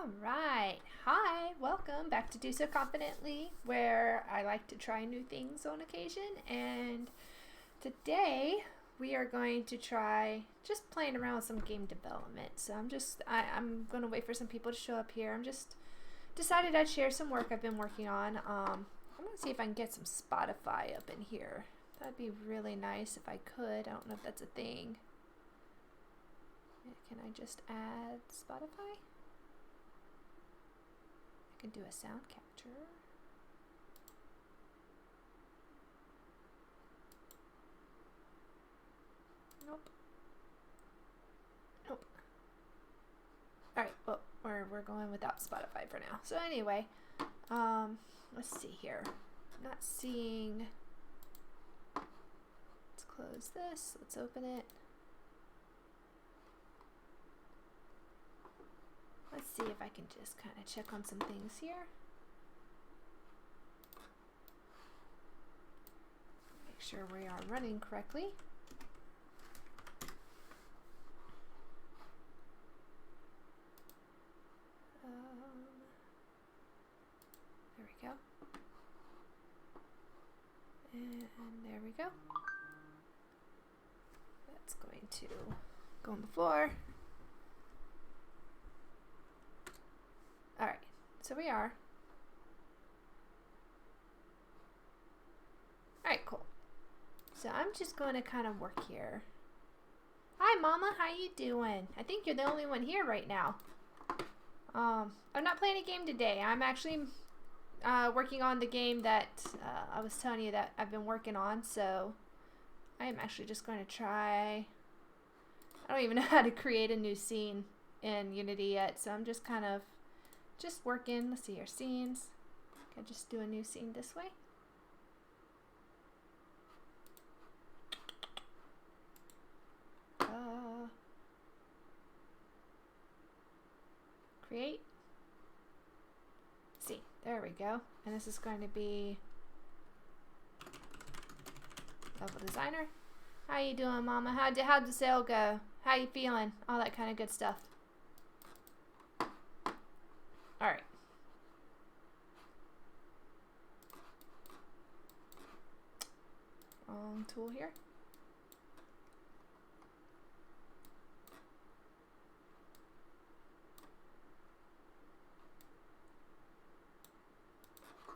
All right. Hi, welcome back to Do So Confidently, where I like to try new things on occasion. And today we are going to try just playing around with some game development. So I'm going to wait for some people to show up here. I'm just decided I'd share some work I've been working on. I'm going to see if I can get some Spotify up in here. That'd be really nice if I could. I don't know if that's a thing. Can I just add Spotify? I can do a sound capture. Nope. Nope. Alright, well, we're going without Spotify for now. So anyway, let's see here. I'm not seeing. Let's close this. Let's open it. Let's see if I can just kind of check on some things here. Make sure we are running correctly. There we go. And there we go. That's going to go on the floor. Alright, so we are. Alright, cool. So I'm just going to kind of work here. Hi, Mama, how you doing? I think you're the only one here right now. I'm not playing a game today. I'm actually working on the game that I was telling you that I've been working on. So I am actually just going to try. I don't even know how to create a new scene in Unity yet, so I'm just kind of working. Let's see your scenes. Can I just do a new scene this way? Create. See, there we go. And this is going to be level designer. How you doing, Mama? How'd the sale go? How you feeling? All that kind of good stuff. All right. Wrong tool here.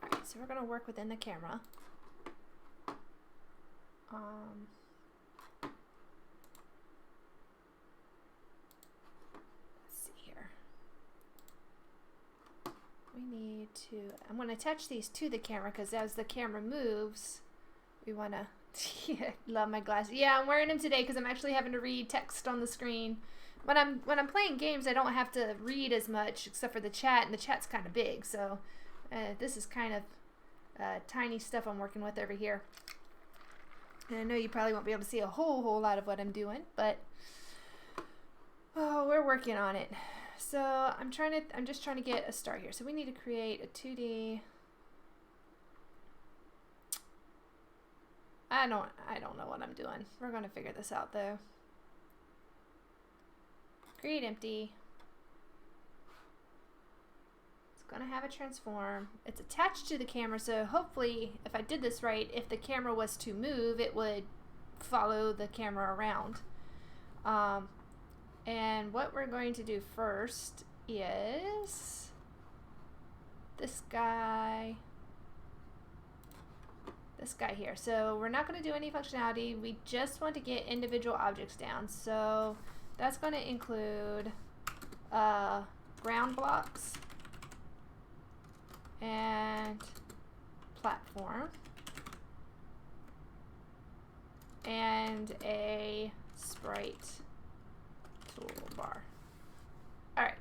All right, so we're going to work within the camera. I'm going to attach these to the camera because as the camera moves, we want to. Love my glasses. Yeah, I'm wearing them today because I'm actually having to read text on the screen. When I'm playing games, I don't have to read as much except for the chat, and the chat's kind of big. So this is kind of tiny stuff I'm working with over here. And I know you probably won't be able to see a whole lot of what I'm doing, but we're working on it. So I'm just trying to get a start here. So we need to create a 2D. I don't know what I'm doing. We're going to figure this out though. Create empty. It's going to have a transform. It's attached to the camera, so hopefully if I did this right, if the camera was to move, it would follow the camera around. And what we're going to do first is this guy here. So we're not going to do any functionality. We just want to get individual objects down. So that's going to include ground blocks and platform and a sprite toolbar. Alright,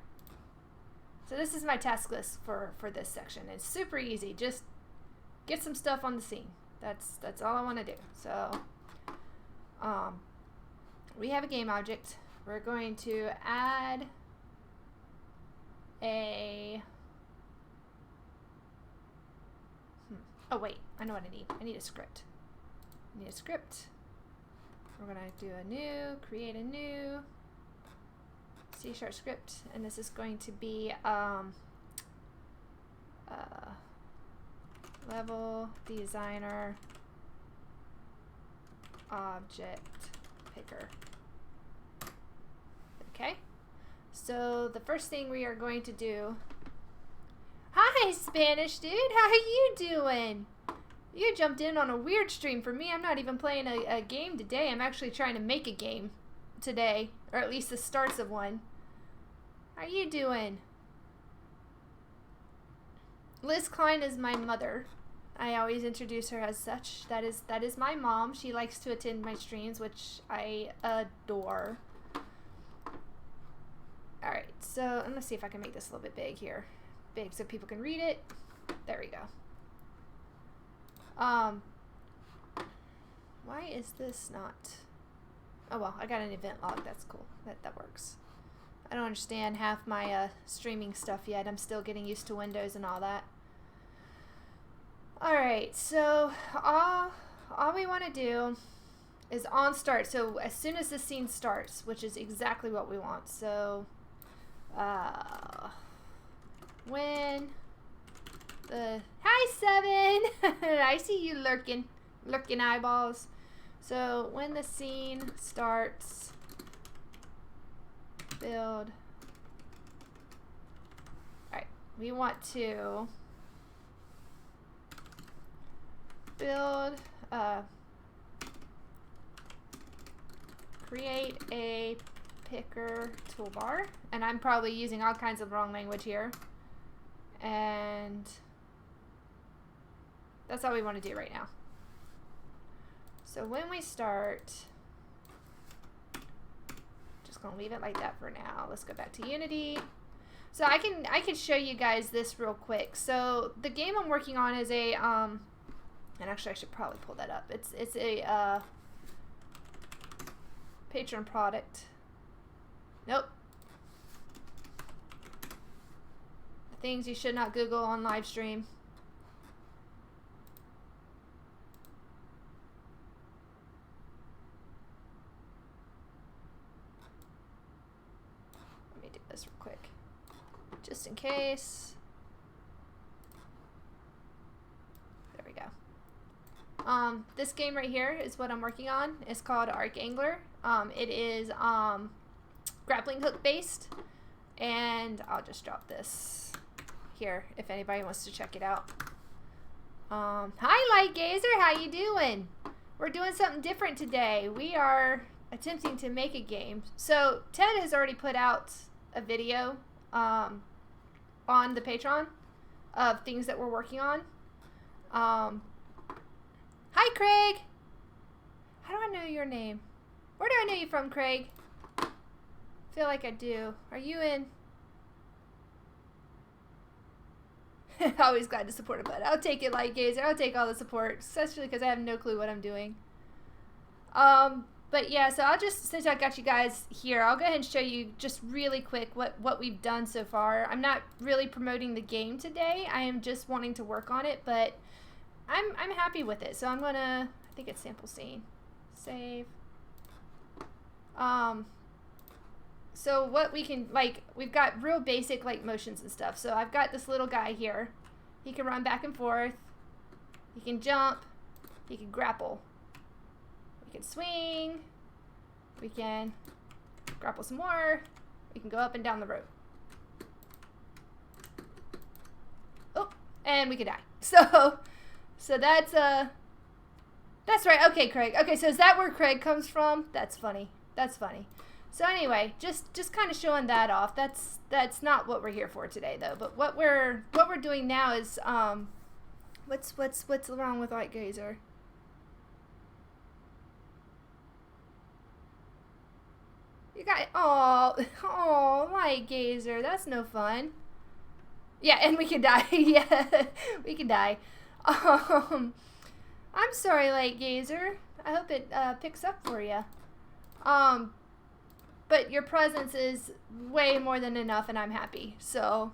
so this is my task list for this section. It's super easy. Just get some stuff on the scene. That's all I want to do. So we have a game object. We're going to add a oh wait, I know what I need. I need a script. We're gonna do a new, create a new C# script, and this is going to be level designer object picker. Okay, so the first thing we are going to do. Hi, Spanish dude, how are you doing? You jumped in on a weird stream for me. I'm not even playing a game today. I'm actually trying to make a game today, or at least the starts of one. How are you doing? Liz Klein is my mother. I always introduce her as such. That is my mom. She likes to attend my streams, which I adore. Alright, so I'm going to see if I can make this a little bit big here. Big so people can read it. There we go. Why is this not... Oh well, I got an event log. That's cool. That works. I don't understand half my streaming stuff yet. I'm still getting used to Windows and all that. Alright, so all we want to do is on start. So as soon as the scene starts, which is exactly what we want. So when the... Hi, Seven! I see you lurking eyeballs. So when the scene starts, build. Alright, we want to build, create a picker toolbar. And I'm probably using all kinds of wrong language here. And that's all we want to do right now. So when we start, just gonna leave it like that for now. Let's go back to Unity. So I can show you guys this real quick. So the game I'm working on is a and actually I should probably pull that up. It's a Patreon product. Nope. Things you should not Google on live stream. Let me do this real quick, just in case. There we go. This game right here is what I'm working on. It's called Arc Angler. It is grappling hook based, and I'll just drop this here if anybody wants to check it out. Hi Light Gazer, how you doing? We're doing something different today. We are attempting to make a game. So Ted has already put out a video on the Patreon of things that we're working on. Hi Craig! How do I know your name? Where do I know you from, Craig? I feel like I do. Are you in? Always glad to support a bud. I'll take it, Light Gazer. I'll take all the support, especially because I have no clue what I'm doing. But yeah, so I'll just, since I got you guys here, I'll go ahead and show you just really quick what we've done so far. I'm not really promoting the game today. I am just wanting to work on it, but I'm happy with it. So I'm gonna, I think it's sample scene. Save. So what we can, like, we've got real basic, like, motions and stuff. So I've got this little guy here. He can run back and forth. He can jump. He can grapple. We can swing. We can grapple some more. We can go up and down the rope. Oh, and we can die. So that's right. Okay, Craig. Okay, so is that where Craig comes from? That's funny. That's funny. So anyway, just kind of showing that off. That's not what we're here for today, though. But what we're doing now is what's wrong with Light Gazer? You got oh Light Gazer. That's no fun. Yeah, and we can die. Yeah, we can die. I'm sorry, Light Gazer. I hope it picks up for you. But your presence is way more than enough, and I'm happy. So,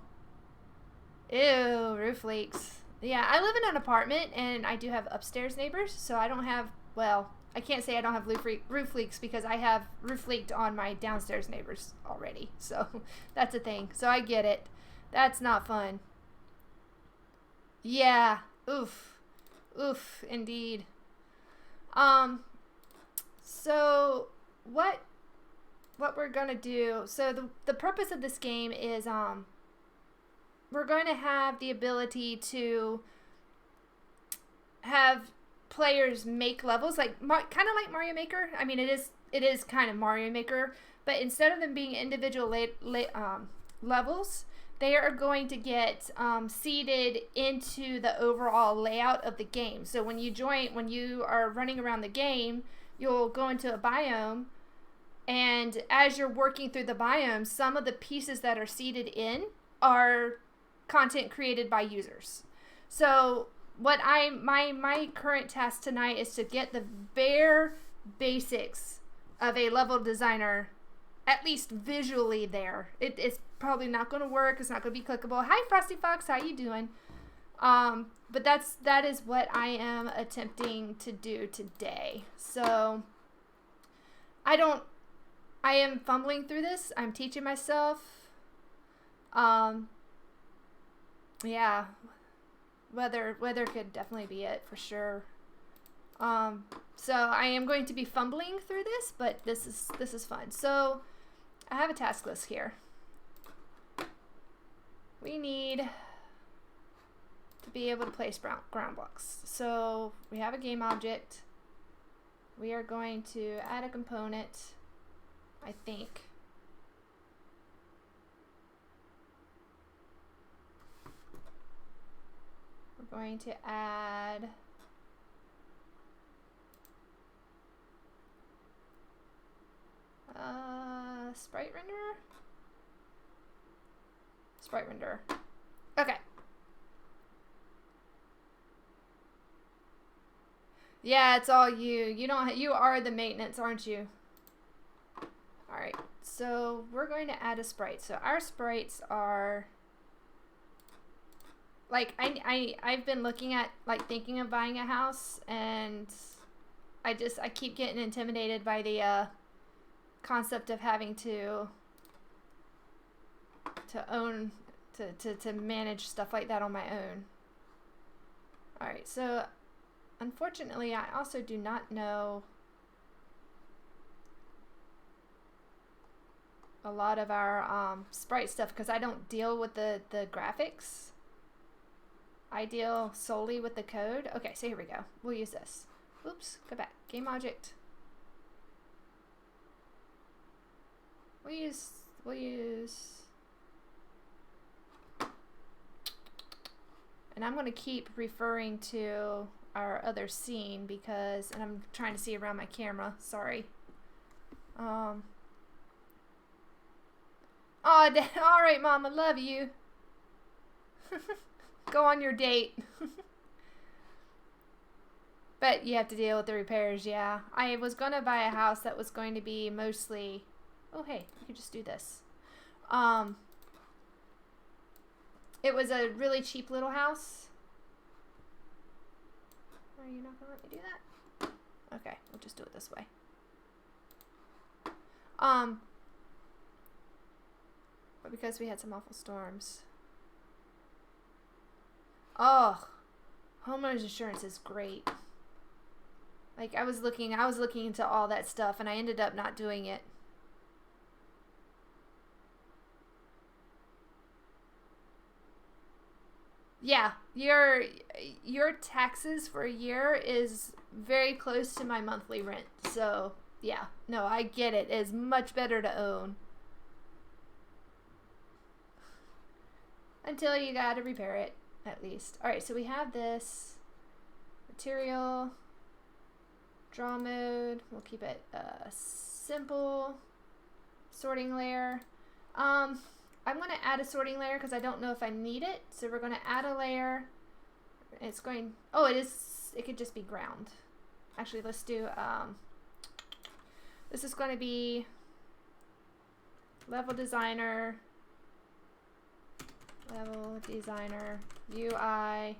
ew, roof leaks. Yeah, I live in an apartment, and I do have upstairs neighbors, so I don't have well, I can't say I don't have roof leaks because I have roof leaked on my downstairs neighbors already. So that's a thing. So I get it. That's not fun. Yeah. Oof. Oof, indeed. So what we're going to do, so the purpose of this game is, we're going to have the ability to have players make levels like kind of like Mario Maker. I mean, it is kind of Mario Maker, but instead of them being individual levels, they are going to get seeded into the overall layout of the game. So when you are running around the game, you'll go into a biome, and as you're working through the biome, some of the pieces that are seeded in are content created by users. So what my current task tonight is to get the bare basics of a level designer, at least visually there. It's probably not going to work. It's not going to be clickable. Hi, Frosty Fox. How you doing? But that is what I am attempting to do today. So I am fumbling through this. I'm teaching myself. Yeah. Weather could definitely be it for sure. So I am going to be fumbling through this, but this is fun. So I have a task list here. We need to be able to place ground blocks. So we have a game object. We are going to add a component, I think. We're going to add sprite renderer? Sprite renderer. Okay. Yeah, it's all you. You are the maintenance, aren't you? Alright, so we're going to add a sprite. So our sprites are, like, I've been looking at, like, thinking of buying a house, and I keep getting intimidated by the concept of having to own, to manage stuff like that on my own. Alright, so unfortunately I also do not know a lot of our sprite stuff because I don't deal with the graphics. I deal solely with the code. Okay, so here we go. We'll use this. Oops, go back. Game object. We'll use, and I'm going to keep referring to our other scene because, and I'm trying to see around my camera, sorry. Oh, alright, Mama, love you. Go on your date. But you have to deal with the repairs, yeah. I was going to buy a house that was going to be mostly, oh hey, you could just do this. It was a really cheap little house. Are you not going to let me do that? Okay, we'll just do it this way. But because we had some awful storms. Oh, homeowners insurance is great. Like, I was looking into all that stuff, and I ended up not doing it. Yeah, your taxes for a year is very close to my monthly rent. So, yeah. No, I get it. It's much better to own. Until you gotta repair it, at least. Alright, so we have this. Material. Draw mode. We'll keep it simple. Sorting layer. I'm going to add a sorting layer because I don't know if I need it. So we're going to add a layer. It's going, oh, it could just be ground. Actually, let's do, this is going to be level designer, UI.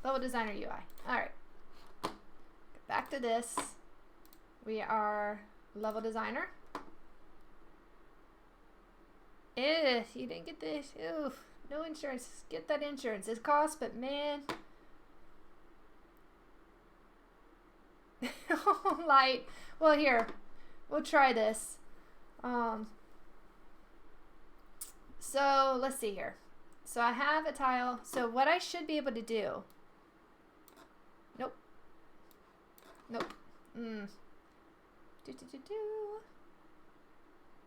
Level Designer UI. Alright. Back to this. We are Level Designer. You didn't get this. Ew, no insurance. Get that insurance. It costs, but man. Light. Well, here. We'll try this. So, let's see here. So, I have a tile. So, what I should be able to do. Nope. Nope.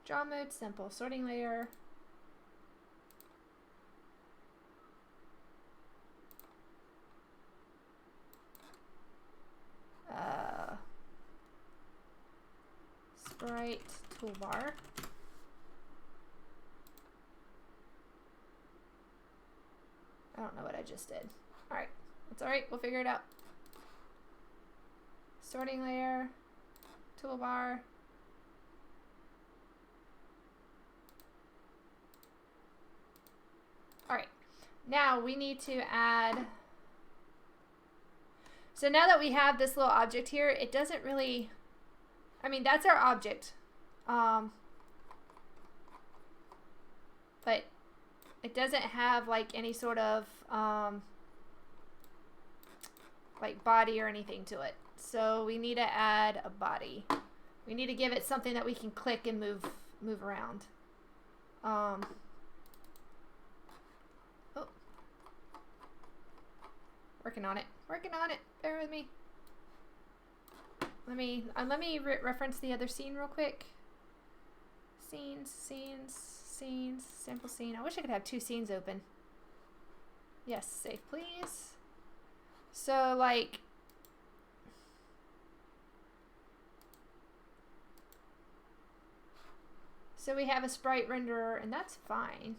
Draw mode, simple. Sorting layer. Sprite toolbar. I don't know what I just did. Alright. That's alright. We'll figure it out. Sorting layer. Toolbar. Alright. Now we need to add... So now that we have this little object here, it doesn't really... I mean, that's our object. But it doesn't have like any sort of like body or anything to it. So we need to add a body. We need to give it something that we can click and move around. Oh. Working on it. Working on it. Bear with me. Let me reference the other scene real quick. Scenes, sample scene. I wish I could have two scenes open. Yes, save please. So like, so we have a sprite renderer and that's fine.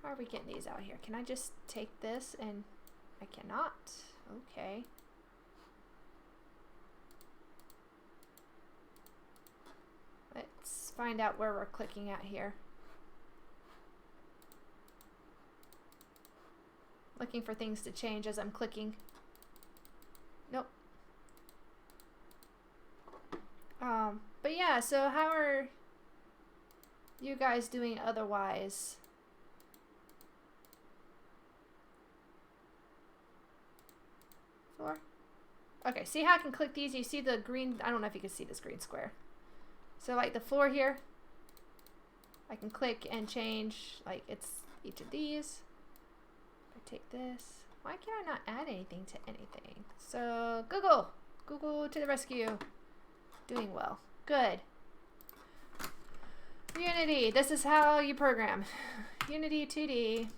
How are we getting these out here? Can I just take this and I cannot? Okay. Let's find out where we're clicking at here. Looking for things to change as I'm clicking. Nope. But yeah, so how are you guys doing otherwise? Floor? Okay, see how I can click these? You see the green, I don't know if you can see this green square. So like the floor here, I can click and change, like it's each of these. If I take this, why can I not add anything to anything? So Google to the rescue. Doing well, good. Unity, this is how you program. Unity 2D,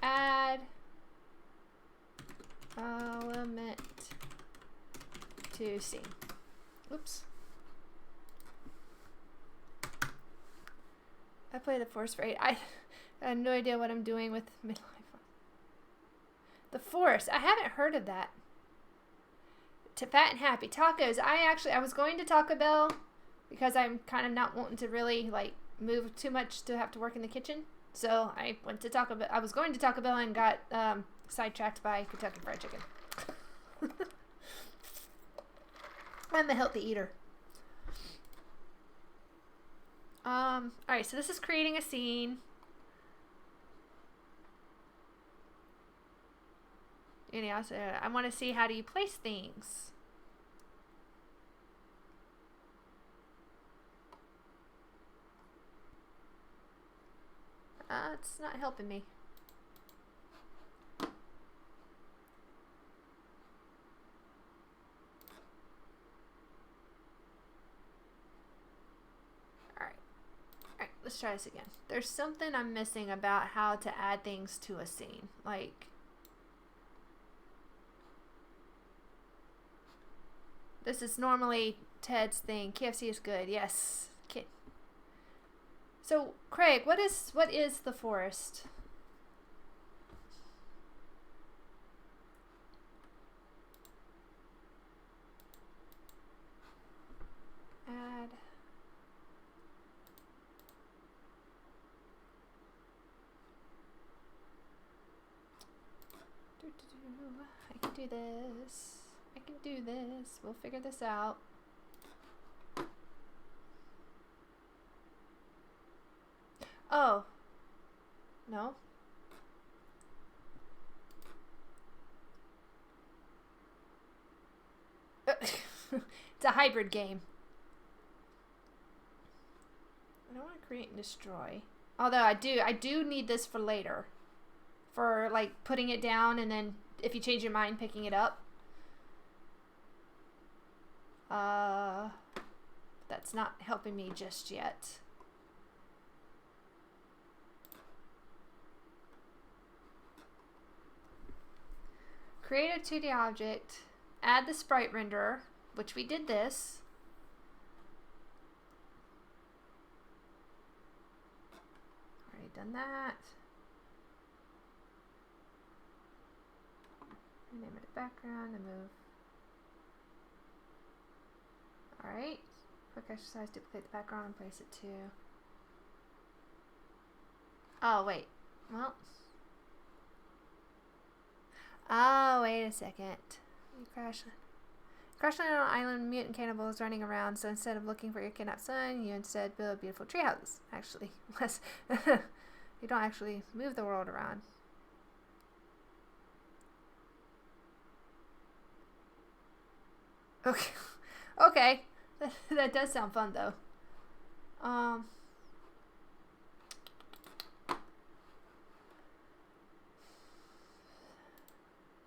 add element to scene. Oops. I play the Force for 8. I have no idea what I'm doing with midlife. The Force. I haven't heard of that. To Fat and Happy. Tacos. I was going to Taco Bell because I'm kind of not wanting to really like move too much to have to work in the kitchen. So I went to Taco Bell. I was going to Taco Bell and got sidetracked by Kentucky Fried Chicken. I'm a healthy eater. Alright, so this is creating a scene. Anyhow, so I want to see how do you place things. It's not helping me. Let's try this again. There's something I'm missing about how to add things to a scene. Like, this is normally Ted's thing. KFC is good. Yes. Okay. So, Craig, what is the forest? Add. I can do this. I can do this. We'll figure this out. Oh. No. It's a hybrid game. I don't want to create and destroy. Although I do need this for later. For like putting it down and then if you change your mind, picking it up. That's not helping me just yet. Create a 2D object. Add the sprite renderer, which we did this. Already done that. Name it a background and move. Alright. Quick exercise, duplicate the background and place it to. Oh, wait. Well. Oh, wait a second. You crashed on an island, mutant cannibals running around, so instead of looking for your kidnapped son, you instead build beautiful tree houses. Actually, less. You don't actually move the world around. Okay. Okay. That does sound fun, though.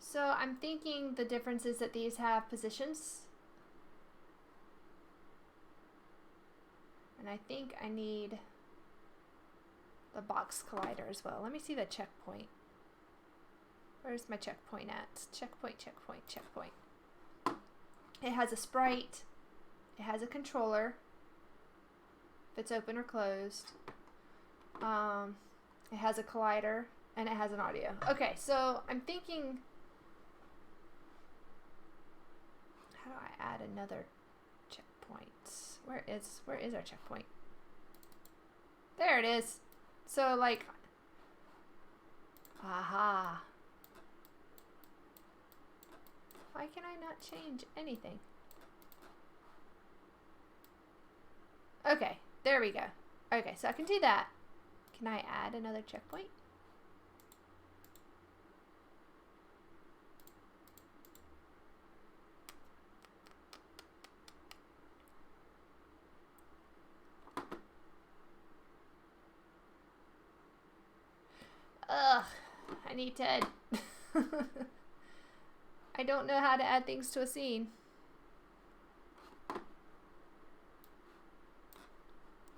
So I'm thinking the difference is that these have positions. And I think I need the box collider as well. Let me see the checkpoint. Where's my checkpoint at? Checkpoint, checkpoint, checkpoint. It has a sprite. It has a controller. If it's open or closed. It has a collider. And it has an audio. Okay, so I'm thinking... How do I add another checkpoint? Where is our checkpoint? There it is. So like, aha. Why can I not change anything? Okay, there we go. Okay, so I can do that. Can I add another checkpoint? Ugh, I need to add. I don't know how to add things to a scene.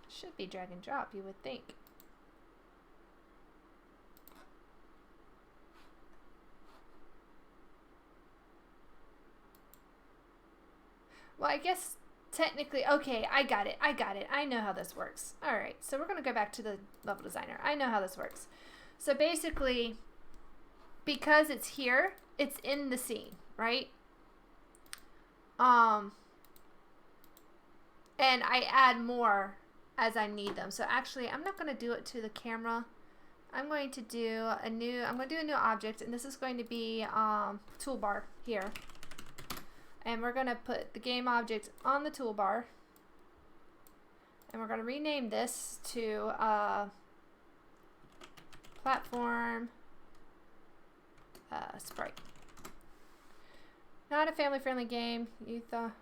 Should be drag and drop, you would think. Well, I guess technically, okay, I got it. I know how this works. All right, so we're going to go back to the level designer. I know how this works. So basically, because it's here, it's in the scene, right? And I add more as I need them. So actually, I'm not going to do it to the camera. I'm going to do a new object, and this is going to be toolbar here. And we're going to put the game object on the toolbar. And we're going to rename this to platform sprite. Not a family-friendly game. You thought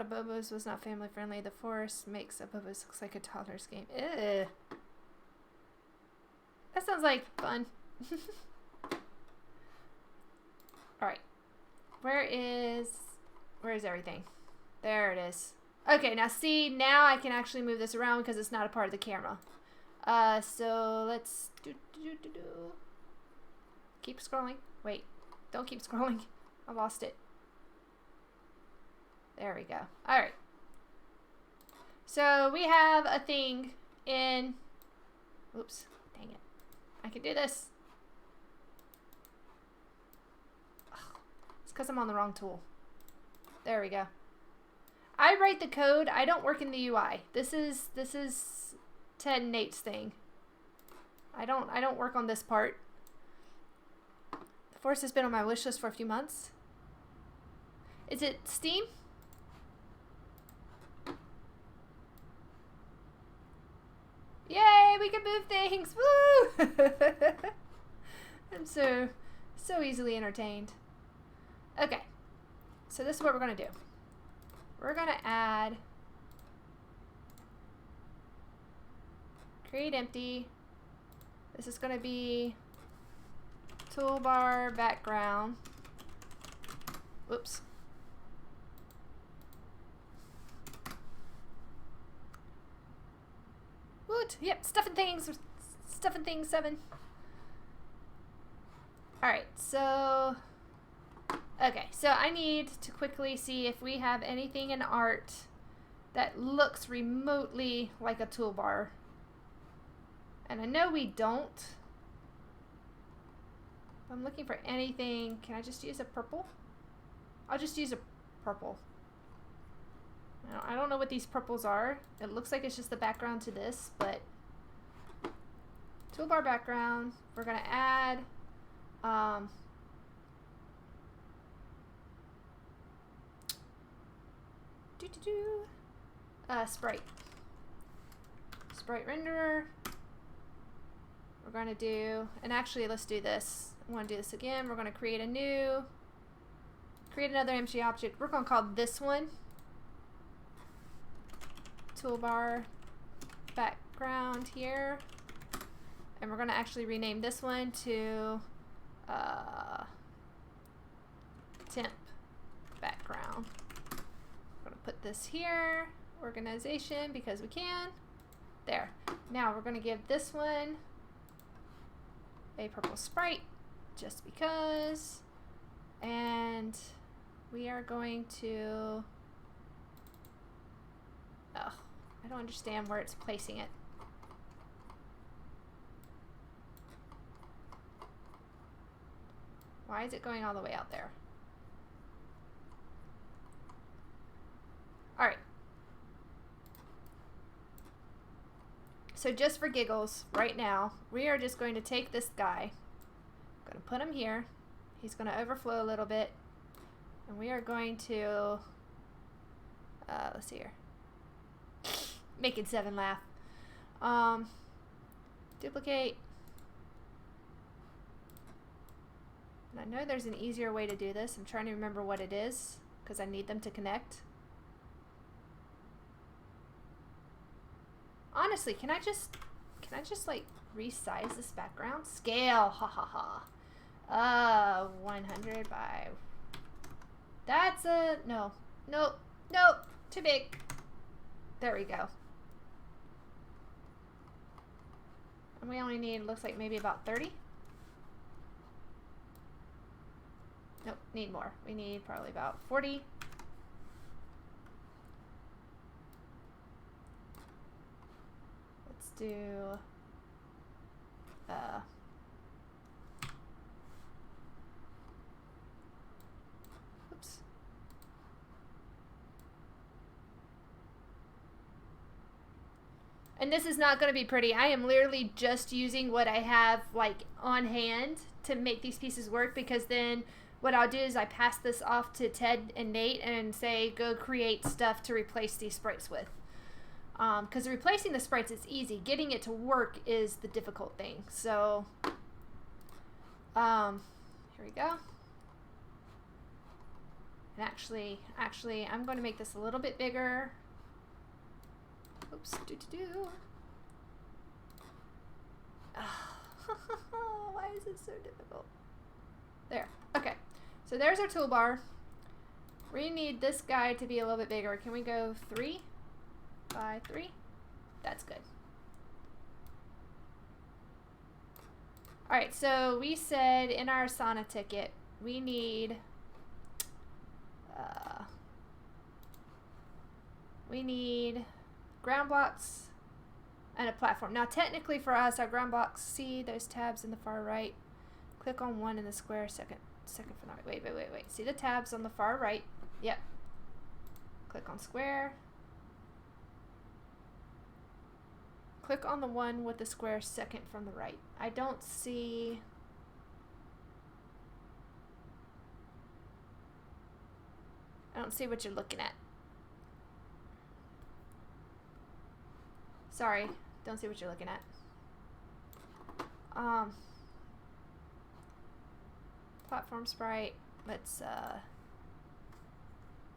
a Bobo's was not family-friendly. The forest makes a Bobo's looks like a toddler's game. Ew. That sounds like fun. Alright. Where's everything? There it is. Okay, now see, now I can actually move this around because it's not a part of the camera. So let's keep scrolling. Wait, don't keep scrolling. I lost it. There we go. All right. So we have a thing in, oops, dang it. I can do this. Ugh, it's because I'm on the wrong tool. There we go. I write the code. I don't work in the UI. This is Ted and Nate's thing. I don't work on this part. The Force has been on my wish list for a few months. Is it Steam? Yay, we can move things! Woo! I'm so easily entertained. Okay, so this is what we're gonna do. We're gonna add create empty. This is gonna be toolbar background. Whoops. Woot! Yep, stuffing things 7. Alright, so okay, so I need to quickly see if we have anything in art that looks remotely like a toolbar. And I know we don't. I'm looking for anything. Can I just use a purple? I'll just use a purple. Now, I don't know what these purples are. It looks like it's just the background to this, but toolbar background. We're gonna add sprite renderer. We're going to do, and actually let's do this. I want to do this again. We're going to create another empty object. We're going to call this one toolbar background here. And we're going to actually rename this one to temp background. We're going to put this here, organization, because we can. There. Now we're going to give this one a purple sprite, just because. And we are going to, I don't understand where it's placing it. Why is it going all the way out there? All right. So just for giggles, right now, we are just going to take this guy. I'm going to put him here. He's going to overflow a little bit. And we are going to, let's see here. Making 7 laugh. Duplicate. And I know there's an easier way to do this. I'm trying to remember what it is, because I need them to connect. Honestly, can I just like resize this background? Scale, ha ha ha. 100 by, that's a, nope, too big. There we go. And we only need, looks like maybe about 30. Nope, need more. We need probably about 40. Do oops. And this is not going to be pretty. I am literally just using what I have like on hand to make these pieces work, because then what I'll do is I pass this off to Ted and Nate and say, go create stuff to replace these sprites with. Because replacing the sprites is easy. Getting it to work is the difficult thing. So, here we go. And actually, I'm going to make this a little bit bigger. Oops, Why is it so difficult? There. Okay. So there's our toolbar. We need this guy to be a little bit bigger. Can we go 3 by 3? That's good. All right, so we said in our Asana ticket, we need ground blocks and a platform. Now, technically for us, our ground blocks, see those tabs in the far right? Click on one in the square, second from the right. Wait. See the tabs on the far right? Yep. Click on square. Click on the one with the square second from the right. I don't see don't see what you're looking at. Sorry, don't see what you're looking at. Platform sprite. Let's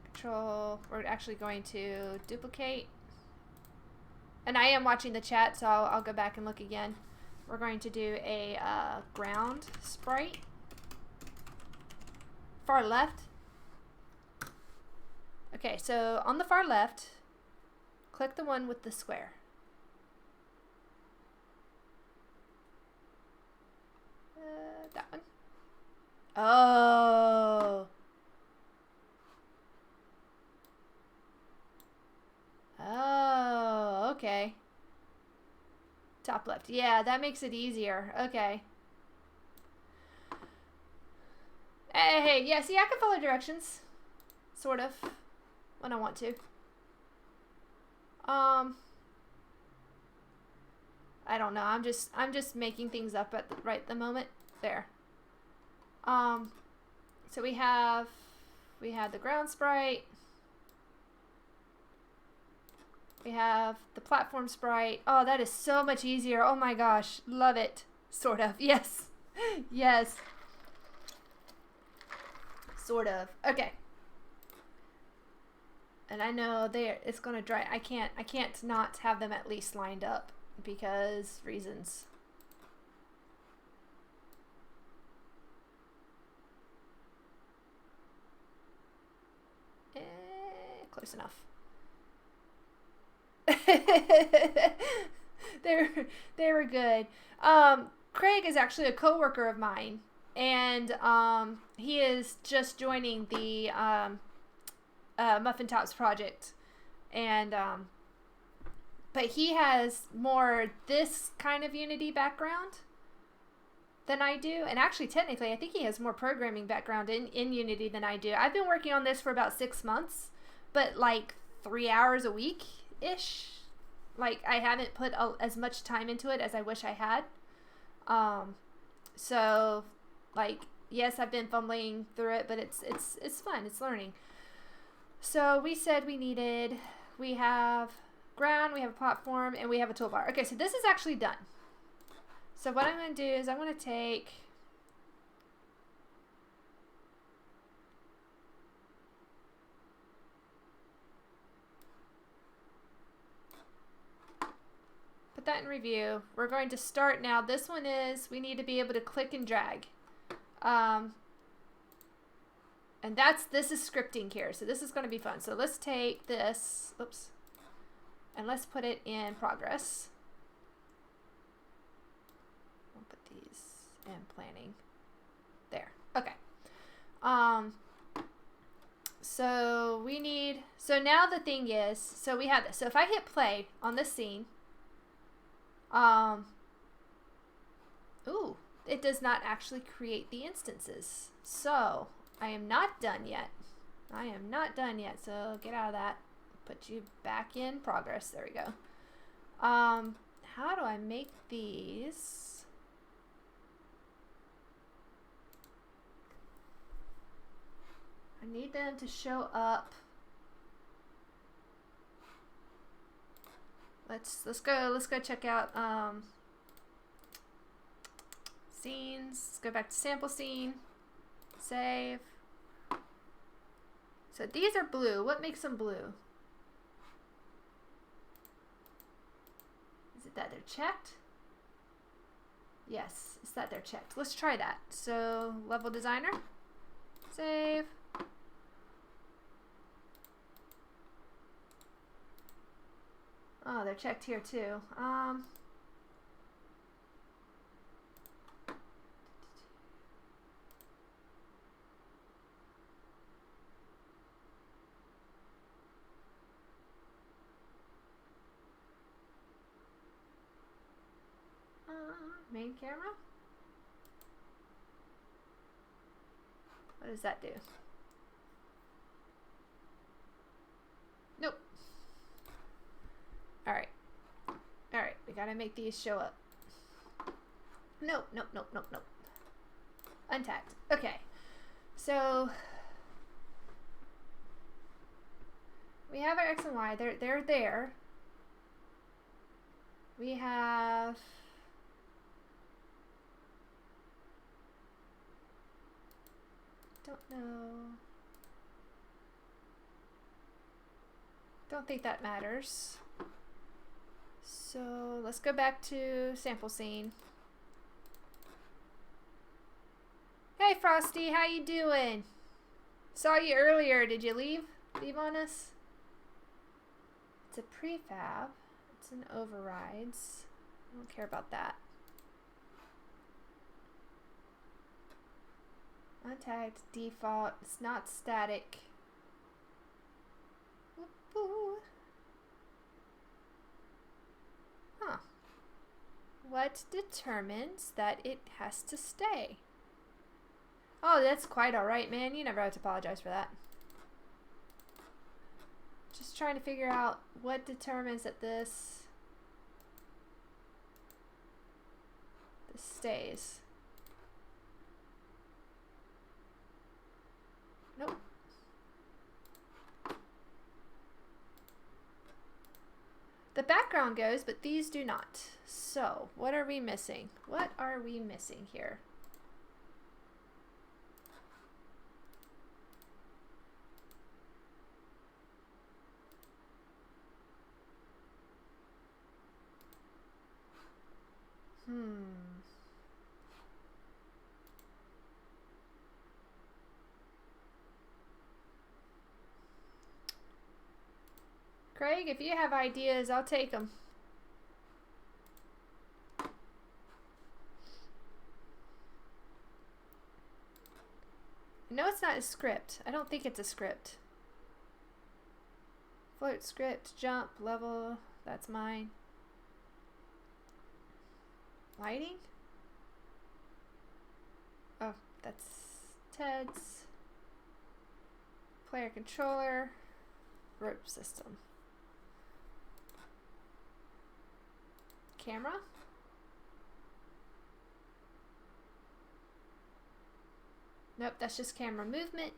control. We're actually going to duplicate. And I am watching the chat, so I'll go back and look again. We're going to do a ground sprite. Far left. Okay, so on the far left, click the one with the square. That one. Oh. Oh, okay. Top left. Yeah, that makes it easier. Okay. Hey, yeah, see, I can follow directions. Sort of. When I want to. I don't know. I'm just making things up at the moment. There. So we had the ground sprite. We have the platform sprite. Oh, that is so much easier. Oh my gosh. Love it. Sort of. Yes. Yes. Sort of. Okay. And I know it's gonna dry. I can't not have them at least lined up because reasons. Close enough. they were good. Craig is actually a coworker of mine, and he is just joining the Muffin Tops project, and but he has more this kind of Unity background than I do, and actually technically I think he has more programming background in Unity than I do. I've been working on this for about 6 months, but like 3 hours a week ish. Like I haven't put as much time into it as I wish I had. So like yes, I've been fumbling through it, but it's fun. It's learning. So we said we have ground, we have a platform, and we have a toolbar. Okay, so this is actually done. So what I'm going to do is I'm going to take put that in review. We're going to start now. This one is we need to be able to click and drag. And this is scripting here, so this is going to be fun. So let's take this, oops, and let's put it in progress. We'll put these in planning. There. Okay. So now the thing is, so we have this. So if I hit play on this scene, ooh, it does not actually create the instances. So I am not done yet. I am not done yet. So get out of that. Put you back in progress. There we go. How do I make these? I need them to show up. Let's go check out scenes. Let's go back to sample scene. Save. So these are blue. What makes them blue? Is it that they're checked? Yes, it's that they're checked. Let's try that. So level designer. Save. Oh, they're checked here too. Main camera? What does that do? Nope. Alright. Alright, we gotta make these show up. Nope. Untagged. Okay. So We have our X and Y. They're there. We have... Don't know. Don't think that matters. So let's go back to sample scene. Hey Frosty, how you doing? Saw you earlier. Did you leave? Leave on us? It's a prefab. It's an overrides. I don't care about that. Untagged default. It's not static. Whoop-oo. Huh. What determines that it has to stay? Oh, that's quite alright, man. You never have to apologize for that. Just trying to figure out what determines that this stays. Nope. The background goes, but these do not. So, what are we missing? What are we missing here? Craig, if you have ideas, I'll take them. No, it's not a script. I don't think it's a script. Float script, jump, level, that's mine. Lighting? Oh, that's Ted's. Player controller, rope system. Camera? Nope, that's just camera movement.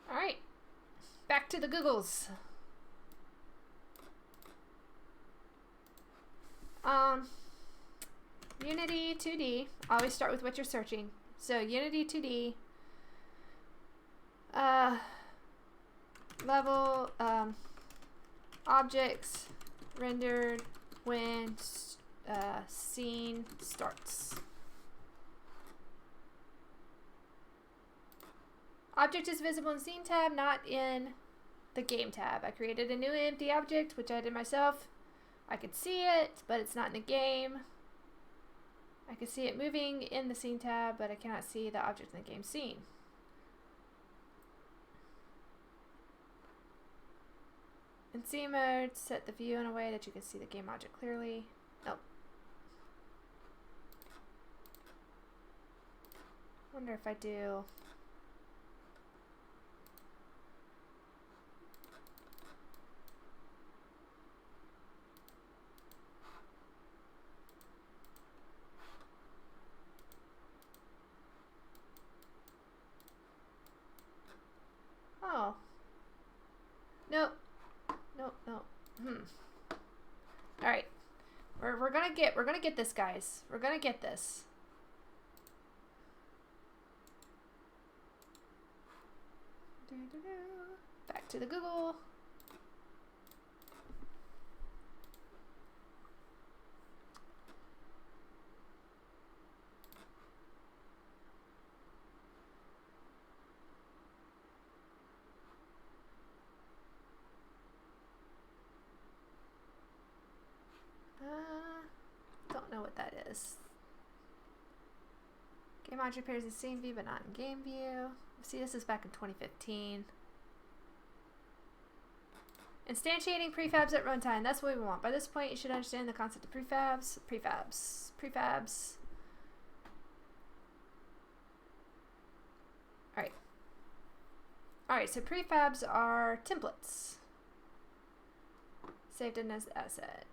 All right, back to the Googles. Unity 2D. Always start with what you're searching. So Unity 2D. Level. Objects rendered when scene starts. Object is visible in Scene tab, not in the Game tab. I created a new empty object, which I did myself. I could see it, but it's not in the game. I can see it moving in the Scene tab, but I cannot see the object in the game scene. In scene mode, set the view in a way that you can see the game object clearly. Nope. Wonder if I do. Oh. Nope. Nope, nope. All right. We're gonna get this, guys. We're gonna get this. Back to the Google. Don't know what that is. Game object appears in scene view, but not in game view. See, this is back in 2015. Instantiating prefabs at runtime. That's what we want. By this point, you should understand the concept of prefabs. Prefabs. Alright. Alright, so prefabs are templates. Saved in as asset.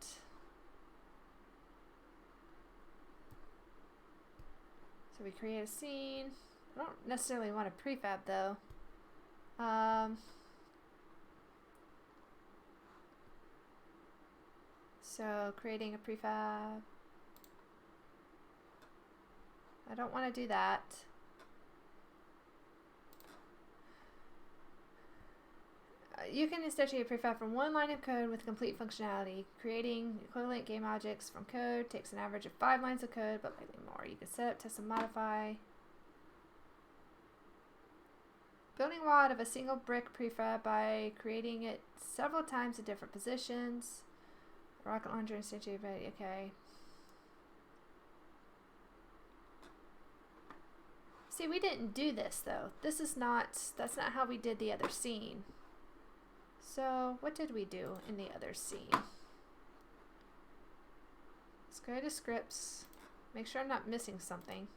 So we create a scene. I don't necessarily want a prefab though. So creating a prefab. I don't want to do that. You can instantiate a prefab from one line of code with complete functionality. Creating equivalent game objects from code takes an average of 5 lines of code, but likely more. You can set up, test, and modify. Building a wall out of a single brick prefab by creating it several times in different positions. Rocket launcher instantiated, okay. See, we didn't do this though. This is not, that's not how we did the other scene. So, what did we do in the other scene? Let's go to scripts. Make sure I'm not missing something.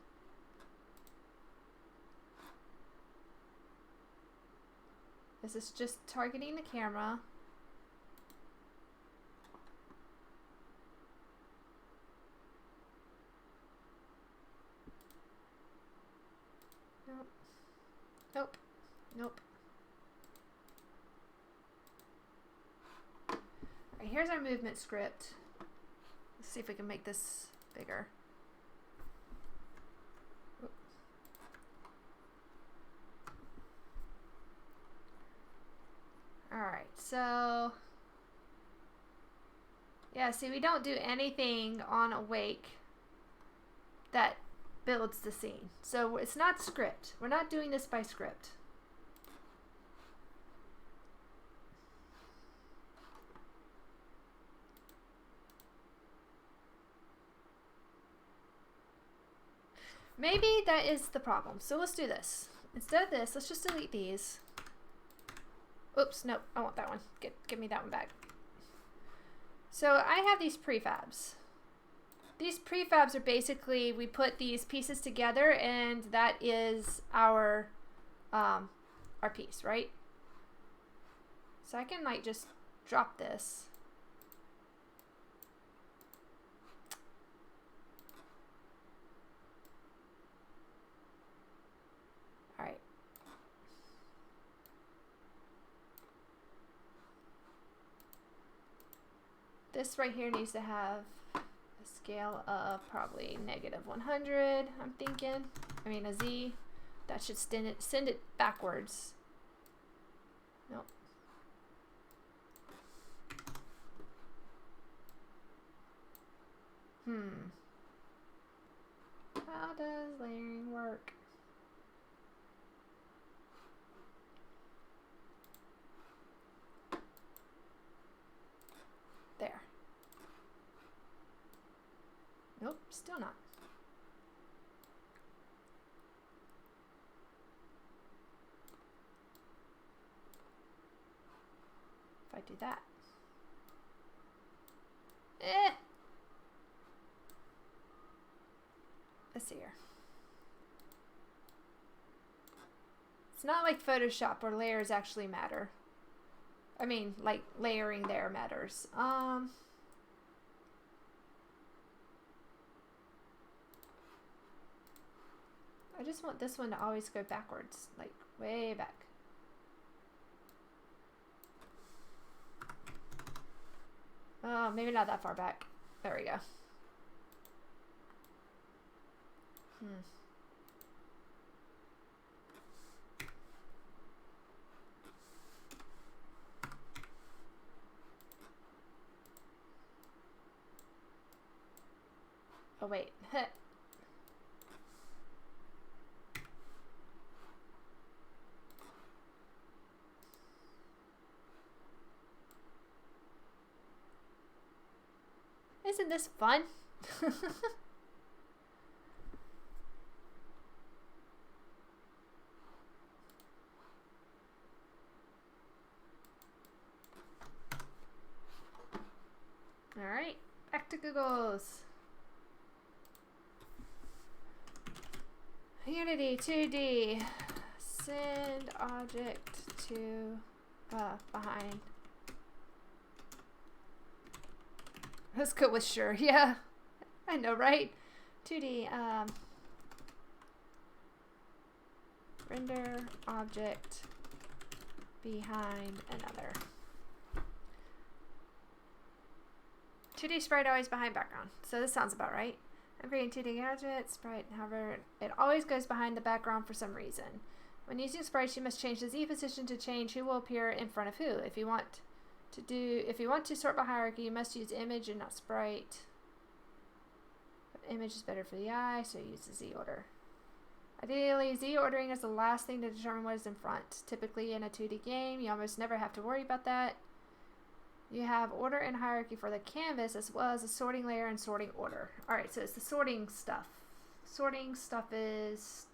This is just targeting the camera. Nope. Nope. Nope. Alright, here's our movement script. Let's see if we can make this bigger. Alright, so yeah, see, we don't do anything on awake that builds the scene. So it's not script. We're not doing this by script. Maybe that is the problem. So let's do this. Instead of this, let's just delete these. Oops, nope, I want that one. Give me that one back. So I have these prefabs. These prefabs are basically, we put these pieces together and that is our piece, right? So I can like just drop this. Alright. This right here needs to have a scale of probably -100, I'm thinking. I mean a Z. That should send it backwards. Nope. How does layering work? There. Nope, still not. If I do that. Let's see here. It's not like Photoshop where layers actually matter. I mean, like layering there matters. I just want this one to always go backwards, like way back. Oh, maybe not that far back. There we go. Oh wait. Isn't this fun? Alright, back to Google's. Unity 2D. Send object to behind. Let's go with sure. Yeah, I know, right? 2D. Render object behind another. 2D sprite always behind background. So this sounds about right. I'm creating 2D gadget sprite. However, it always goes behind the background for some reason. When using sprites, you must change the Z position to change who will appear in front of who. If you want to sort by hierarchy, you must use image and not sprite. But image is better for the eye, so use the Z order. Ideally, Z ordering is the last thing to determine what is in front. Typically, in a 2D game, you almost never have to worry about that. You have order and hierarchy for the canvas, as well as a sorting layer and sorting order. Alright, so it's the sorting stuff. Sorting stuff is...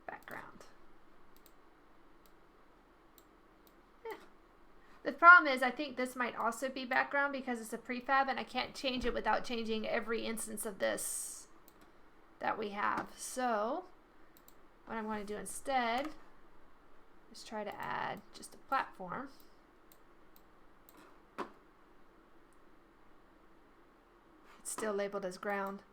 background. The problem is I think this might also be background because it's a prefab and I can't change it without changing every instance of this that we have. So what I'm going to do instead is try to add just a platform. It's still labeled as ground.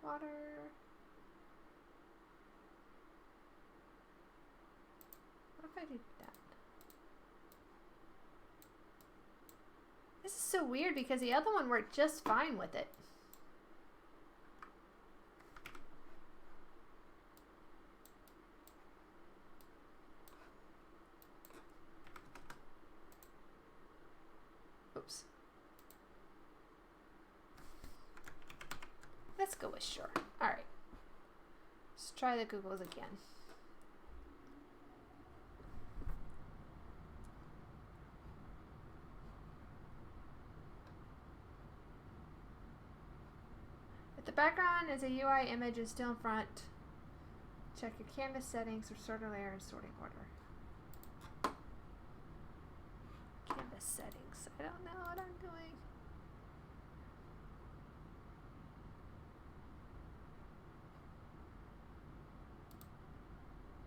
Water. What if I do that? This is so weird because the other one worked just fine with it. Oops. Let's go with sure. Alright. Let's try the Googles again. If the background is a UI image and still in front, check your canvas settings or sorter layer and sorting order. Canvas settings. I don't know what I'm doing.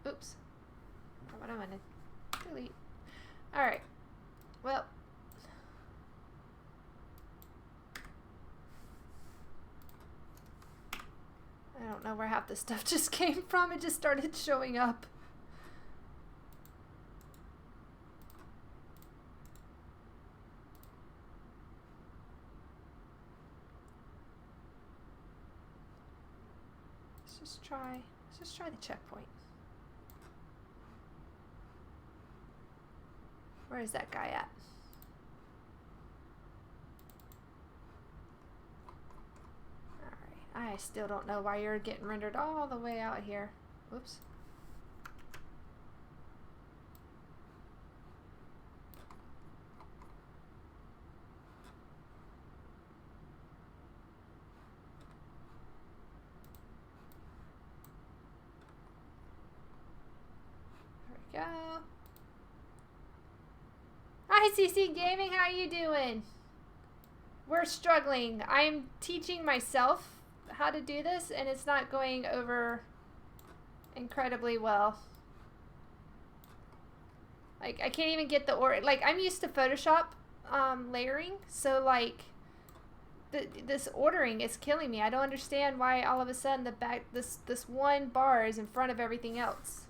Oops. What am I gonna delete? Alright. Well. I don't know where half this stuff just came from. It just started showing up. Let's just try the checkpoint. Where is that guy at? Alright, I still don't know why you're getting rendered all the way out here. Whoops. There we go. Hi CC Gaming, how you doing? We're struggling. I'm teaching myself how to do this and it's not going over incredibly well. Like I can't even get the order. Like I'm used to Photoshop layering, so like this ordering is killing me. I don't understand why all of a sudden the back this one bar is in front of everything else.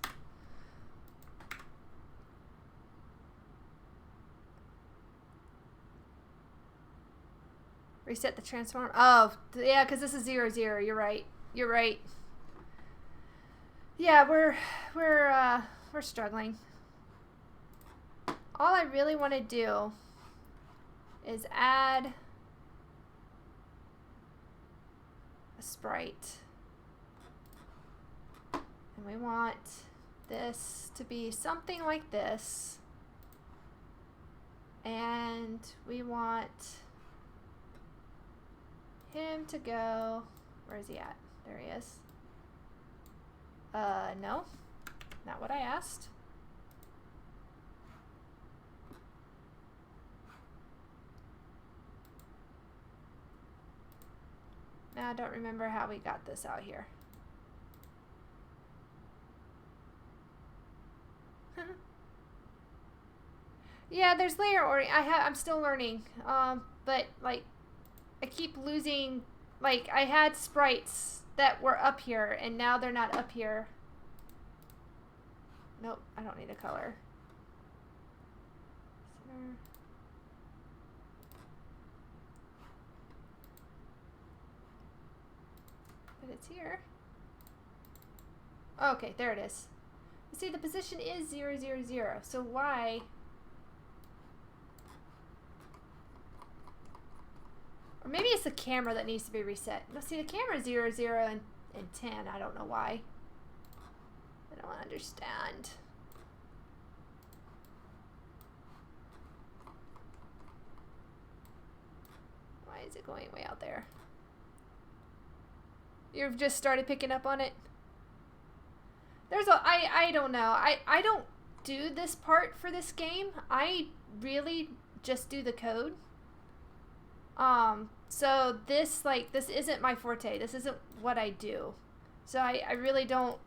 Reset the transform. Oh, yeah, because this is 0, 0. You're right. You're right. Yeah, we're struggling. All I really want to do is add a sprite. And we want this to be something like this. And we want him to go, where is he at? There he is. No, not what I asked. Now I don't remember how we got this out here. Yeah, there's layer I'm still learning. But like I keep losing, like I had sprites that were up here and now they're not up here. Nope, I don't need a color. Center. But it's here. Okay, there it is. You see, the position is 0, 0, 0. So why? Or maybe it's the camera that needs to be reset. No, see, the camera is 0, 0, and 10. I don't know why. I don't understand. Why is it going way out there? You've just started picking up on it? I don't know. I don't do this part for this game. I really just do the code. So this isn't my forte. This isn't what I do. So I really don't.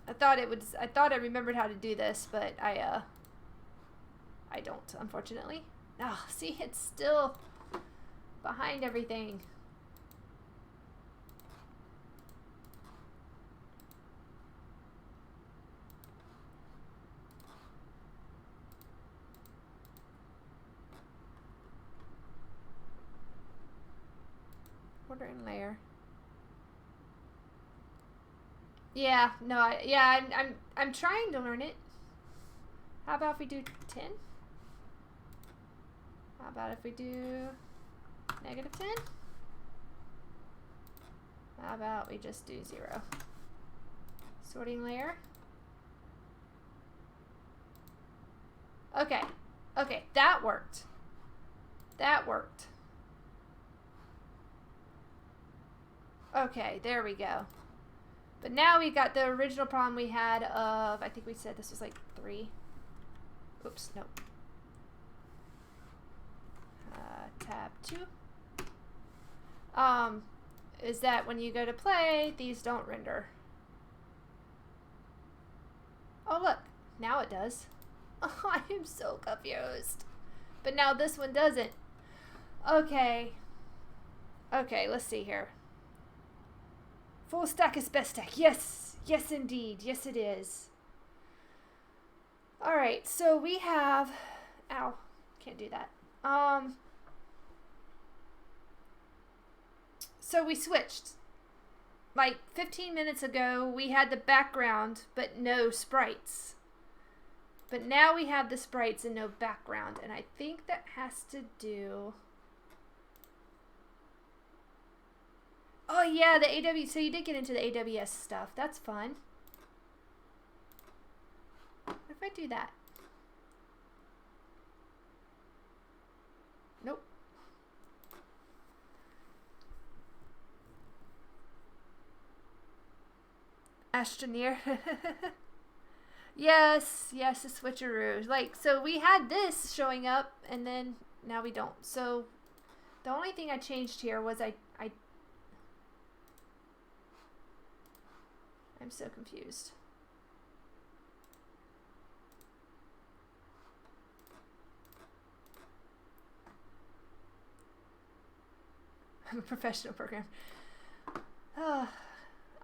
I thought I remembered how to do this, but I don't, unfortunately. Oh, see, it's still behind everything. Order and layer. Yeah, no, I'm trying to learn it. How about if we do 10? How about if we do negative 10? How about we just do 0? Sorting layer. Okay. Okay, that worked. That worked. Okay, there we go. But now we got the original problem we had of, I think we said this was like 3. Oops, nope. Tab 2. Is that when you go to play, these don't render. Oh look, now it does. Oh, I am so confused. But now this one doesn't. Okay. Okay, let's see here. Full stack is best stack. Yes. Yes, indeed. Yes, it is. All right. So we have... Ow. Can't do that. So we switched. Like 15 minutes ago, we had the background, but no sprites. But now we have the sprites and no background. And I think that has to do... Oh yeah, the AW. So you did get into the AWS stuff. That's fun. What if I do that? Nope. Astroneer. Yes, yes, the switcheroo. Like, so we had this showing up, and then now we don't. So the only thing I changed here was I'm so confused. I'm a professional programmer.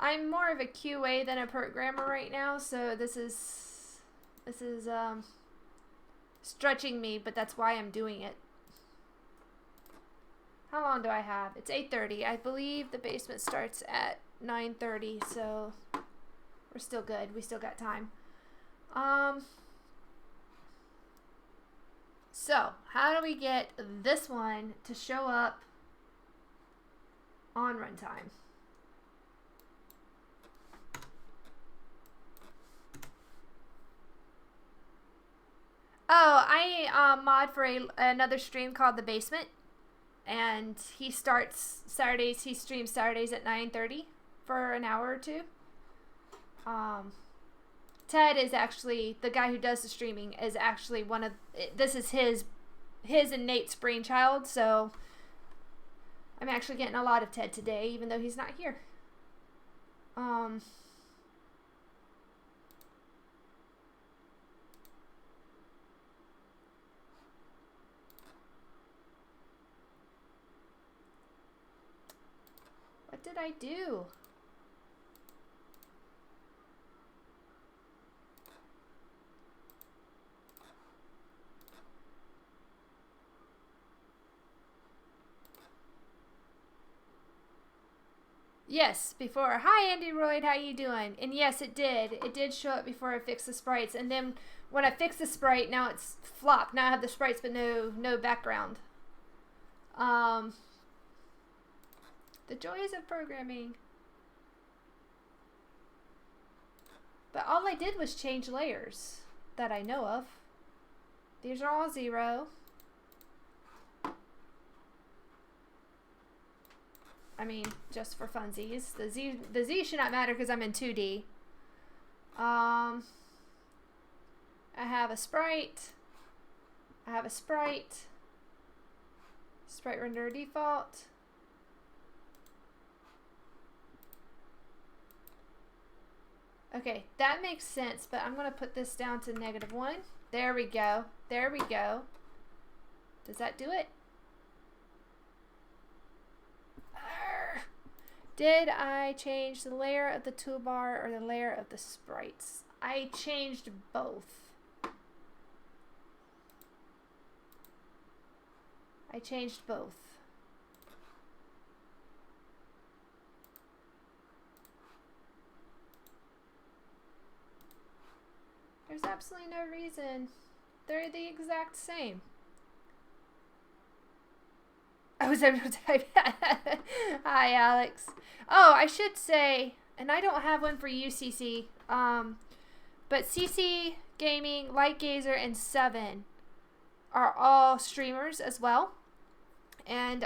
I'm more of a QA than a programmer right now, so this is stretching me, but that's why I'm doing it. How long do I have? It's 8:30. I believe the basement starts at 9:30, so we're still good. We still got time. So how do we get this one to show up on runtime? mod for another stream called The Basement. And he starts Saturdays, he streams Saturdays at 9:30 for an hour or two. Ted is actually, the guy who does the streaming, is actually this is his and Nate's brainchild, so I'm actually getting a lot of Ted today, even though he's not here. What did I do? Yes, before. Hi, Andy Royd. How you doing? And yes, it did. It did show up before I fixed the sprites. And then when I fixed the sprite, now it's flopped. Now I have the sprites, but no background. The joys of programming. But all I did was change layers that I know of. These are all 0. I mean, just for funsies. The Z should not matter because I'm in 2D. I have a sprite. Sprite render default. Okay, that makes sense, but I'm going to put this down to -1. There we go. There we go. Does that do it? Did I change the layer of the toolbar or the layer of the sprites? I changed both. I changed both. There's absolutely no reason. They're the exact same. I was able to type. Hi, Alex. Oh, I should say, and I don't have one for you, CC. But CC Gaming, Lightgazer, and 7 are all streamers as well. And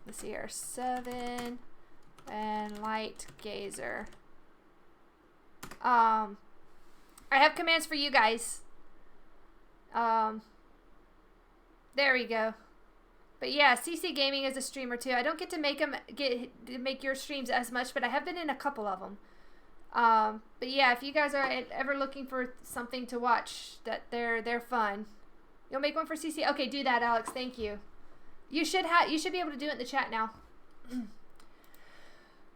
let's see here, 7 and Lightgazer. I have commands for you guys. There we go. But yeah, CC Gaming is a streamer too. I don't get to make your streams as much, but I have been in a couple of them. But yeah, if you guys are ever looking for something to watch, that they're fun. You'll make one for CC. Okay, do that, Alex. Thank you. You should be able to do it in the chat now.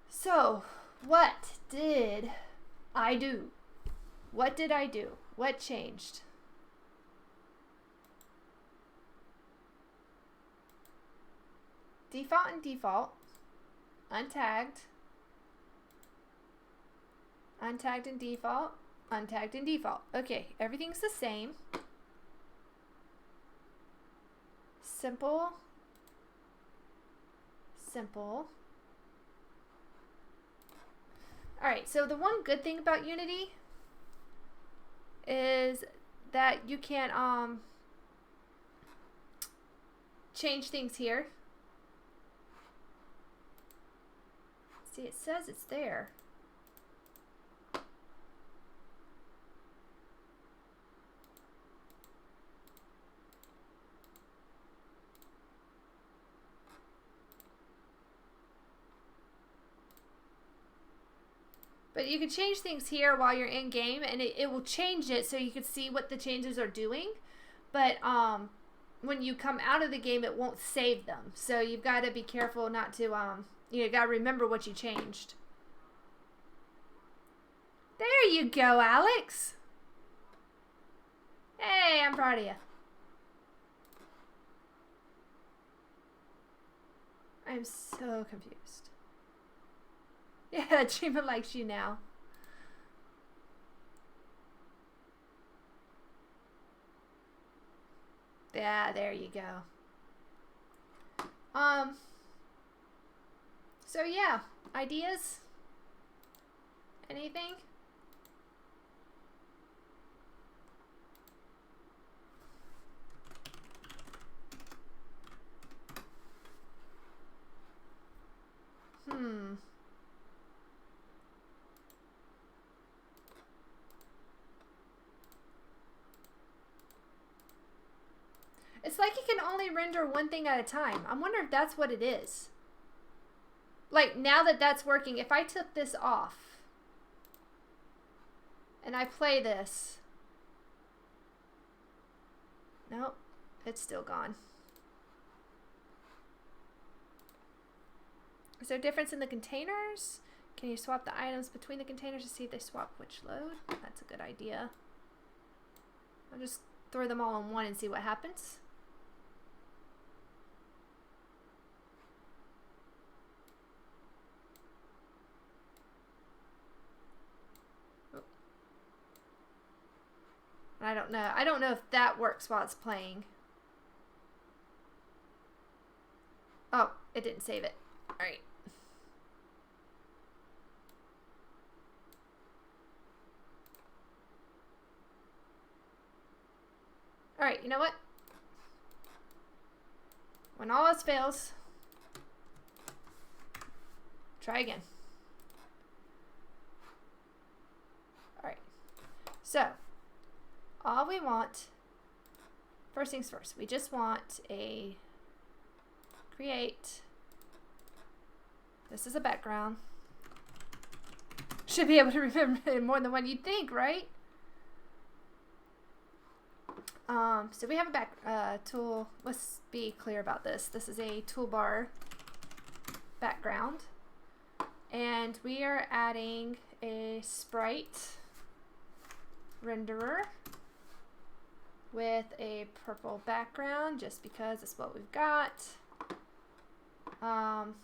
So, what did I do? What did I do? What changed? Default and default. Untagged. Untagged and default. Untagged and default. Okay, everything's the same. Simple. Simple. Alright, so the one good thing about Unity is that you can change things here. See, it says it's there. But you can change things here while you're in game, and it will change it so you can see what the changes are doing. But when you come out of the game, it won't save them. So you've got to be careful not to you got to remember what you changed. There you go, Alex. Hey, I'm proud of you. I'm so confused. Yeah, Dreamer likes you now. Yeah, there you go. So yeah, ideas? Anything? it can only render one thing at a time. I wonder if that's what it is. Like, now that that's working, if I took this off and I play this, nope, it's still gone. Is there a difference in the containers? Can you swap the items between the containers to see if they swap which load? That's a good idea. I'll just throw them all in one and see what happens. I don't know. I don't know if that works while it's playing. Oh, it didn't save it. All right. All right, you know what? When all else fails, try again. All right. So, all we want, first things first, we just want a create. This is a background. Should be able to remember more than one you'd think, right? So we have a back tool. Let's be clear about this. This is a toolbar background, and we are adding a sprite renderer with a purple background, just because it's what we've got. And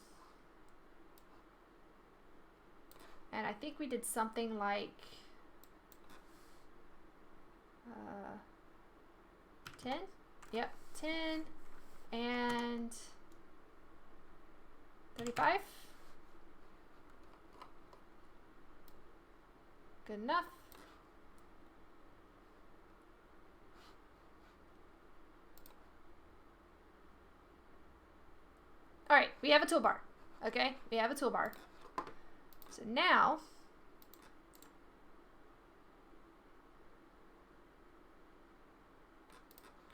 I think we did something like 10? Yep, 10 and 35. Good enough. All right, we have a toolbar. Okay, we have a toolbar. So now,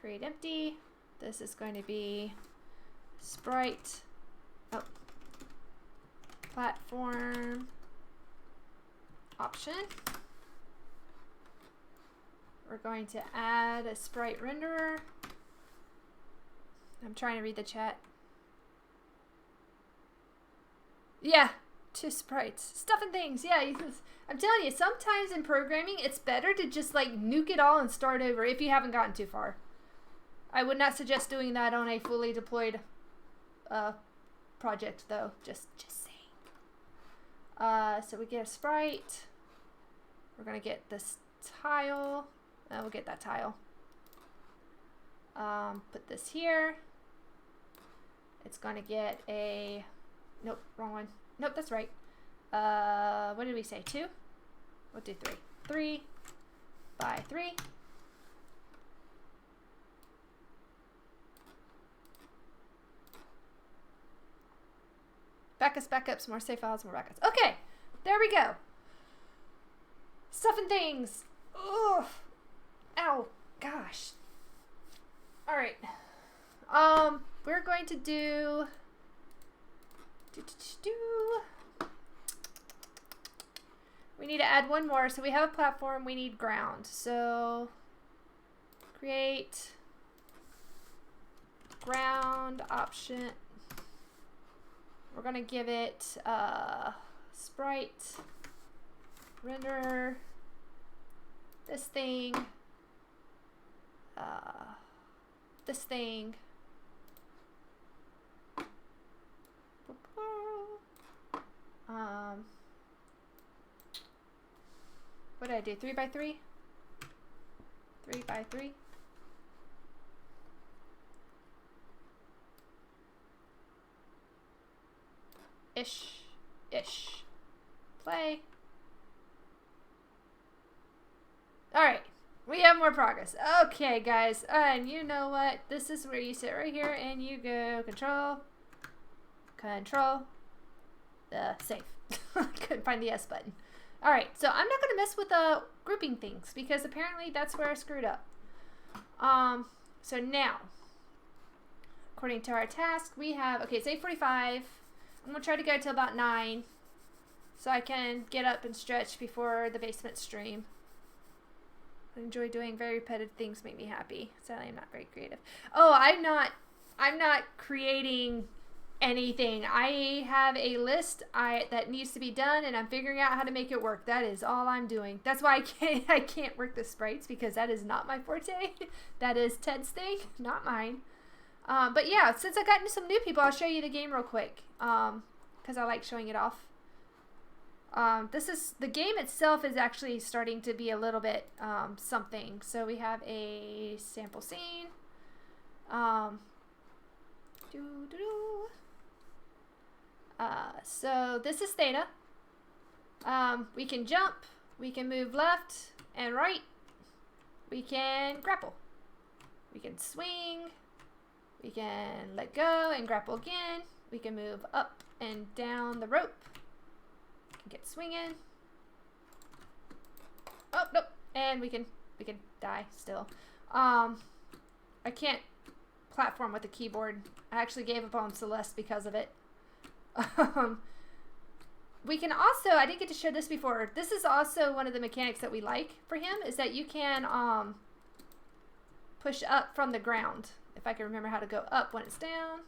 create empty. This is going to be sprite, platform option. We're going to add a sprite renderer. I'm trying to read the chat. Yeah, 2 sprites. Stuff and things. Yeah, I'm telling you, sometimes in programming, it's better to just like nuke it all and start over if you haven't gotten too far. I would not suggest doing that on a fully deployed project, though. Just saying. So we get a sprite. We're going to get this tile. We'll get that tile. Put this here. It's going to get a... Nope, wrong one. Nope, that's right. What did we say? 2? We'll do 3. 3 by 3. Backups, more save files, more backups. Okay, there we go. Stuff and things. Ugh. Ow. Gosh. All right. We're going to do... We need to add one more. So we have a platform. We need ground. So create ground option. We're going to give it sprite render this thing, this thing. What did I do? 3 by 3? 3 by 3? Ish. Play. Alright. We have more progress. Okay, guys. And you know what? This is where you sit right here and you go control. Save. Couldn't find the S button. Alright, so I'm not going to mess with grouping things because apparently that's where I screwed up. So now, according to our task, we have, okay, it's 8:45. I'm going to try to go till about 9 so I can get up and stretch before the basement stream. I enjoy doing very repetitive things, make me happy. Sadly, I'm not very creative. Oh, I'm not creating anything. I have a list that needs to be done, and I'm figuring out how to make it work. That is all I'm doing. That's why I can't work the sprites, because that is not my forte. That is Ted's thing, not mine. But yeah, since I got into some new people, I'll show you the game real quick, because I like showing it off. The game itself is actually starting to be a little bit something. So we have a sample scene. So this is theta. We can jump, we can move left and right, we can grapple, we can swing, we can let go and grapple again, we can move up and down the rope, we can get swinging. Oh, nope. And we can die still. I can't platform with the keyboard. I actually gave up on Celeste because of it. We can also, I didn't get to show this before, this is also one of the mechanics that we like for him, is that you can push up from the ground. If I can remember how to go up when it's down.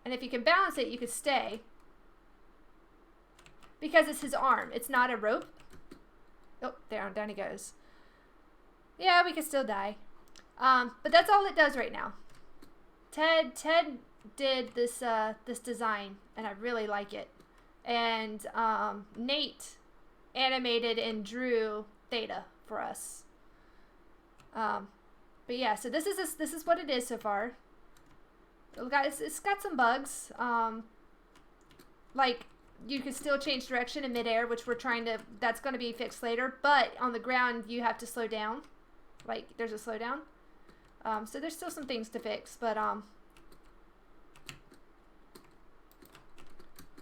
And if you can balance it, you can stay. Because it's his arm, it's not a rope. Oh, down he goes. Yeah, we can still die. But that's all it does right now. Ted did this this design, and I really like it. And Nate animated and drew theta for us. But yeah, so this is what it is so far. It's got some bugs. Like, you can still change direction in midair, which we're trying to, that's going to be fixed later. But on the ground, you have to slow down. Like, there's a slowdown. So there's still some things to fix, but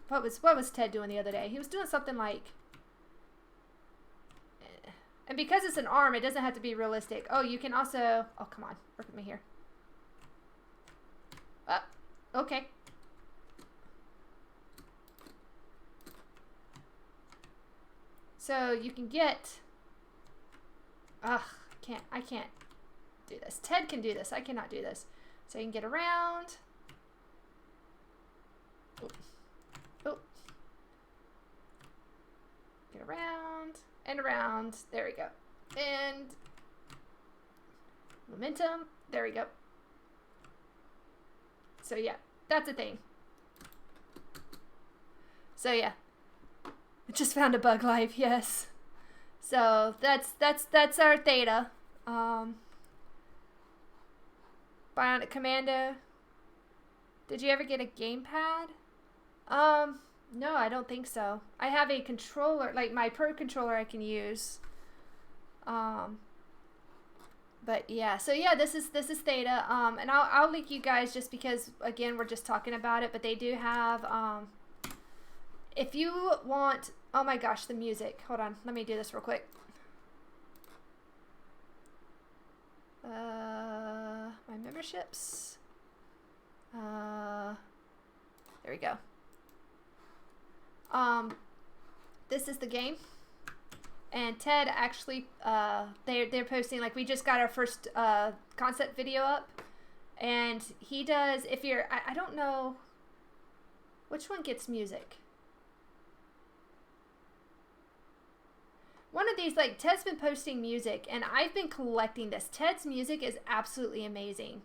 what was Ted doing the other day? He was doing something like, and because it's an arm, it doesn't have to be realistic. Oh, you can also, oh, come on, work with me here. Okay. So you can get, I can't do this. Ted can do this. I cannot do this. So you can get around. Oh. Get around and around. There we go. And momentum. There we go. So yeah, that's a thing. So yeah, I just found a bug live. Yes. So that's our theta. Bionic Commando. Did you ever get a gamepad? No, I don't think so. I have a controller, like my Pro controller I can use. But yeah, so yeah, this is theta. And I'll link you guys just because, again, we're just talking about it, but they do have, if you want, oh my gosh, the music. Hold on, let me do this real quick. My memberships. There we go. This is the game. And Ted actually, they're posting, like, we just got our first concept video up. And he does, if you're, I don't know, which one gets music? One of these, like, Ted's been posting music, and I've been collecting this. Ted's music is absolutely amazing.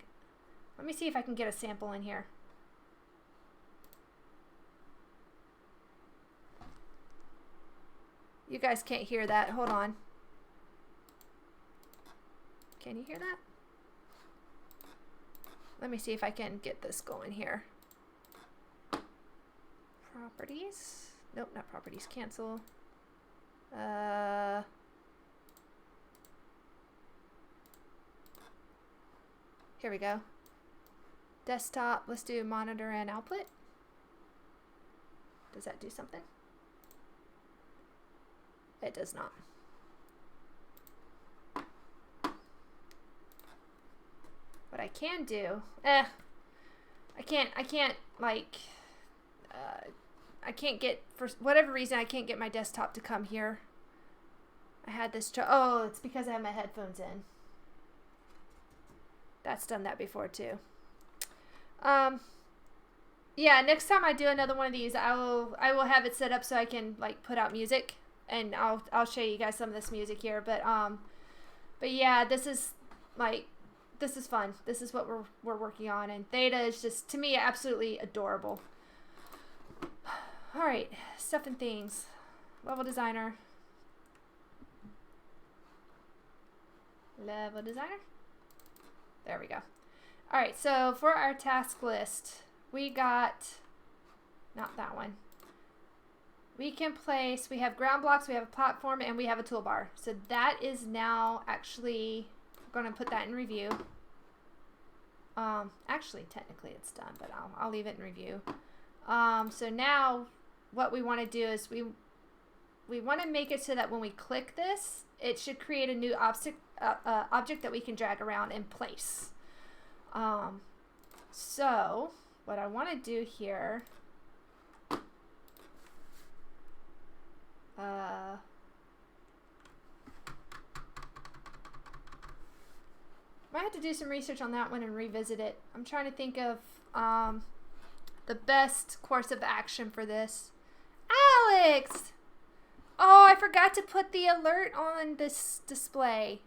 Let me see if I can get a sample in here. You guys can't hear that. Hold on. Can you hear that? Let me see if I can get this going here. Properties. Nope, not properties. Cancel. Here we go. Desktop. Let's do monitor and output. Does that do something? It does not. What I can do, I can't like, I can't get, for whatever reason, I can't get my desktop to come here. I had this, oh, it's because I have my headphones in. That's done that before too. Yeah, next time I do another one of these, I will have it set up so I can like put out music, and I'll show you guys some of this music here. But yeah, this is fun. This is what we're working on, and Theta is just, to me, absolutely adorable. All right, stuff and things. Level designer. Level designer. There we go. All right, so for our task list, we got, not that one. We can place, we have ground blocks, we have a platform, and we have a toolbar. So that is now actually, we're going to put that in review. Actually, technically it's done, but I'll leave it in review. So now what we want to do is we want to make it so that when we click this, it should create a new object that we can drag around and place. So what I want to do here, might have to do some research on that one and revisit it. I'm trying to think of the best course of action for this. Alex! Oh, I forgot to put the alert on this display.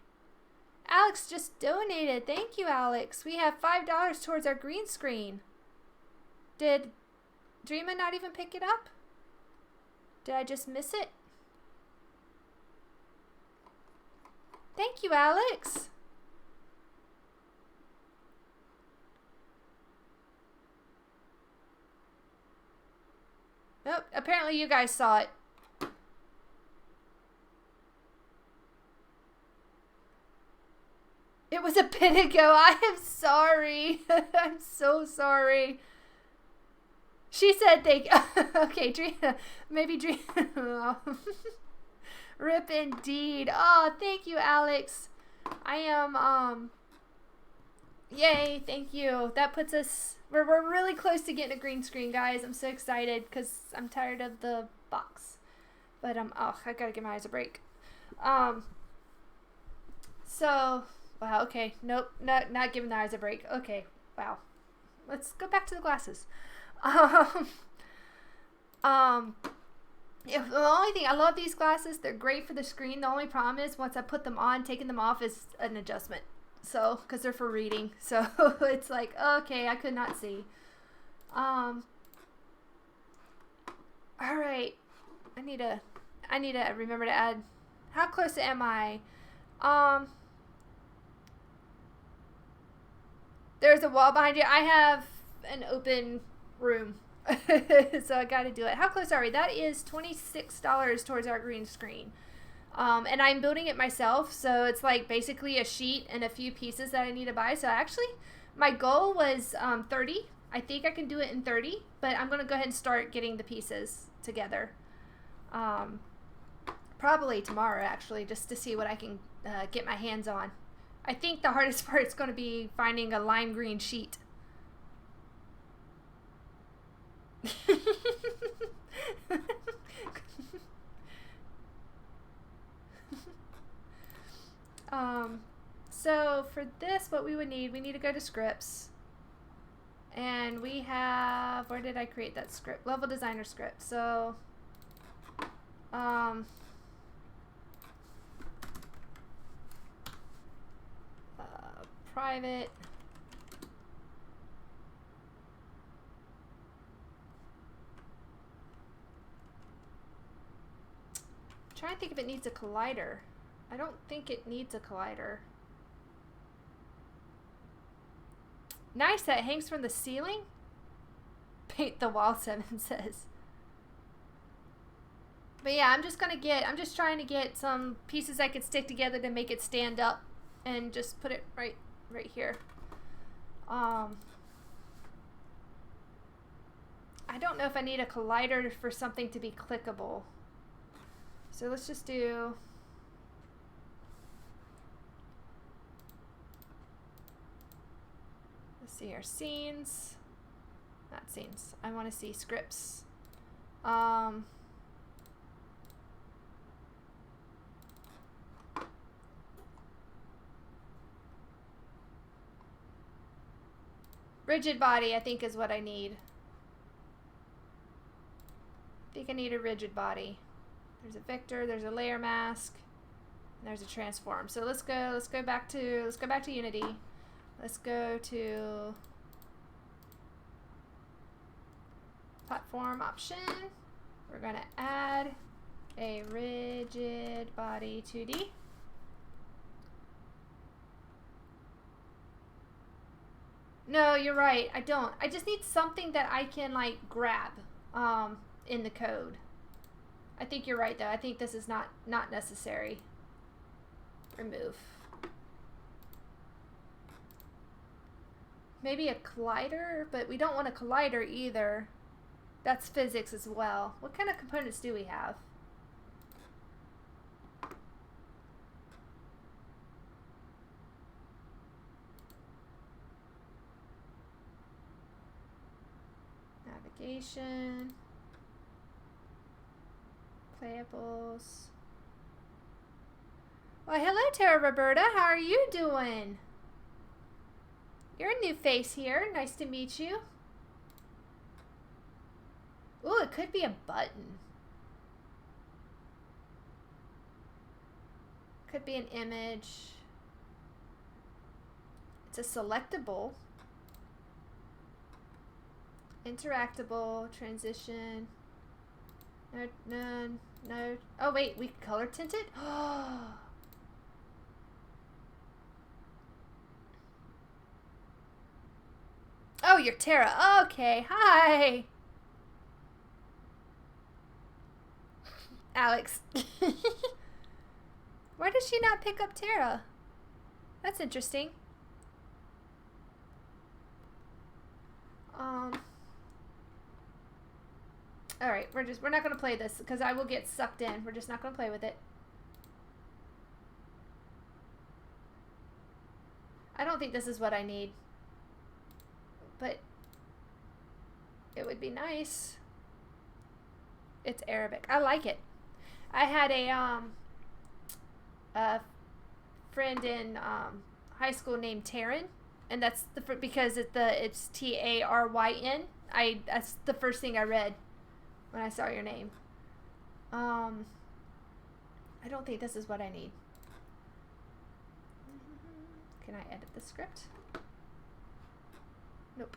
Alex just donated. Thank you, Alex. We have $5 towards our green screen. Did Dreama not even pick it up? Did I just miss it? Thank you, Alex. Nope, apparently you guys saw it. It was a bit ago. I am sorry. I'm so sorry. She said thank okay, Dreama. Maybe Dreama. Rip indeed. Oh, thank you, Alex. I am, yay, thank you. That puts us, we're really close to getting a green screen, guys. I'm so excited because I'm tired of the box. But, oh, I gotta give my eyes a break. So, wow, okay. Nope, not giving the eyes a break. Okay, wow. Let's go back to the glasses. Yeah, the only thing, I love these glasses. They're great for the screen. The only problem is once I put them on, taking them off is an adjustment. So, because they're for reading. So, it's like, okay, I could not see. All right. I need to remember to add, how close am I? There's a wall behind you. I have an open room. So I got to do it. How close are we? That is $26 towards our green screen. And I'm building it myself. So it's like basically a sheet and a few pieces that I need to buy. So actually my goal was 30. I think I can do it in 30, but I'm going to go ahead and start getting the pieces together. Probably tomorrow actually, just to see what I can get my hands on. I think the hardest part is going to be finding a lime green sheet. So for this, what we would need, we need to go to scripts, and we have, where did I create that script? Level designer script. So private. I'm trying to think if it needs a collider. I don't think it needs a collider. Nice, that hangs from the ceiling. Paint the wall, 7 says. But yeah, I'm just trying to get some pieces I could stick together to make it stand up, and just put it right here. I don't know if I need a collider for something to be clickable. So let's just do, see here, scenes, not scenes. I want to see scripts. Rigid body, I think, is what I need. I think I need a rigid body. There's a vector, there's a layer mask, and there's a transform. So let's go back to Unity. Let's go to platform option. We're going to add a rigid body 2D. No, you're right. I don't. I just need something that I can like grab in the code. I think you're right though. I think this is not necessary. Remove. Maybe a collider, but we don't want a collider either. That's physics as well. What kind of components do we have? Navigation. Playables. Well, hello, Tara Roberta. How are you doing? You're a new face here. Nice to meet you. Ooh, it could be a button. Could be an image. It's a selectable. Interactable. Transition. No, none. No. Oh, wait. We color tint it? Oh, you're Tara. Okay. Hi. Alex. Why does she not pick up Tara? That's interesting. Alright, we're not gonna play this because I will get sucked in. We're just not gonna play with it. I don't think this is what I need. But it would be nice. It's Arabic. I like it. I had a friend in high school named Taryn, and that's because it's Taryn. That's the first thing I read when I saw your name. I don't think this is what I need. Can I edit the script? Nope.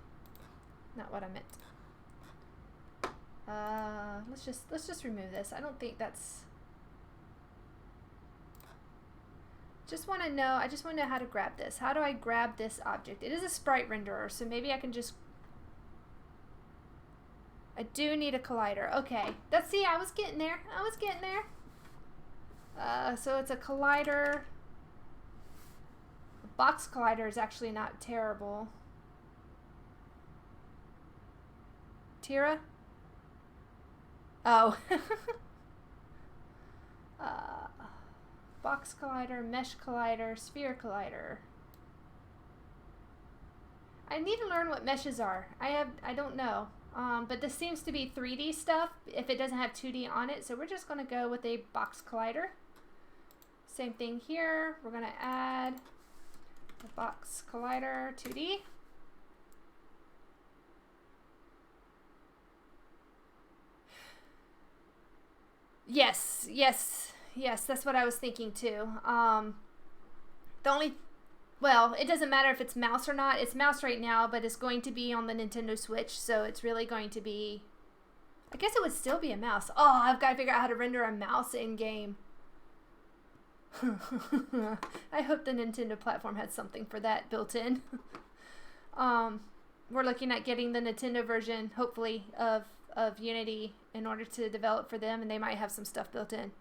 Not what I meant. Let's just remove this. I don't think that's. I just want to know how to grab this. How do I grab this object? It is a sprite renderer, so maybe I can just. I do need a collider. Okay. See, I was getting there. So it's a collider. A box collider is actually not terrible. Tira? Oh. Box collider, mesh collider, sphere collider. I need to learn what meshes are. I don't know. But this seems to be 3D stuff if it doesn't have 2D on it. So we're just going to go with a box collider. Same thing here. We're going to add a box collider 2D. Yes, that's what I was thinking too. Well, it doesn't matter if it's mouse or not. It's mouse right now, but it's going to be on the Nintendo Switch, so it's really going to be, I guess it would still be a mouse. Oh, I've got to figure out how to render a mouse in game. I hope the Nintendo platform had something for that built in. We're looking at getting the Nintendo version, hopefully, of Unity in order to develop for them, and they might have some stuff built in.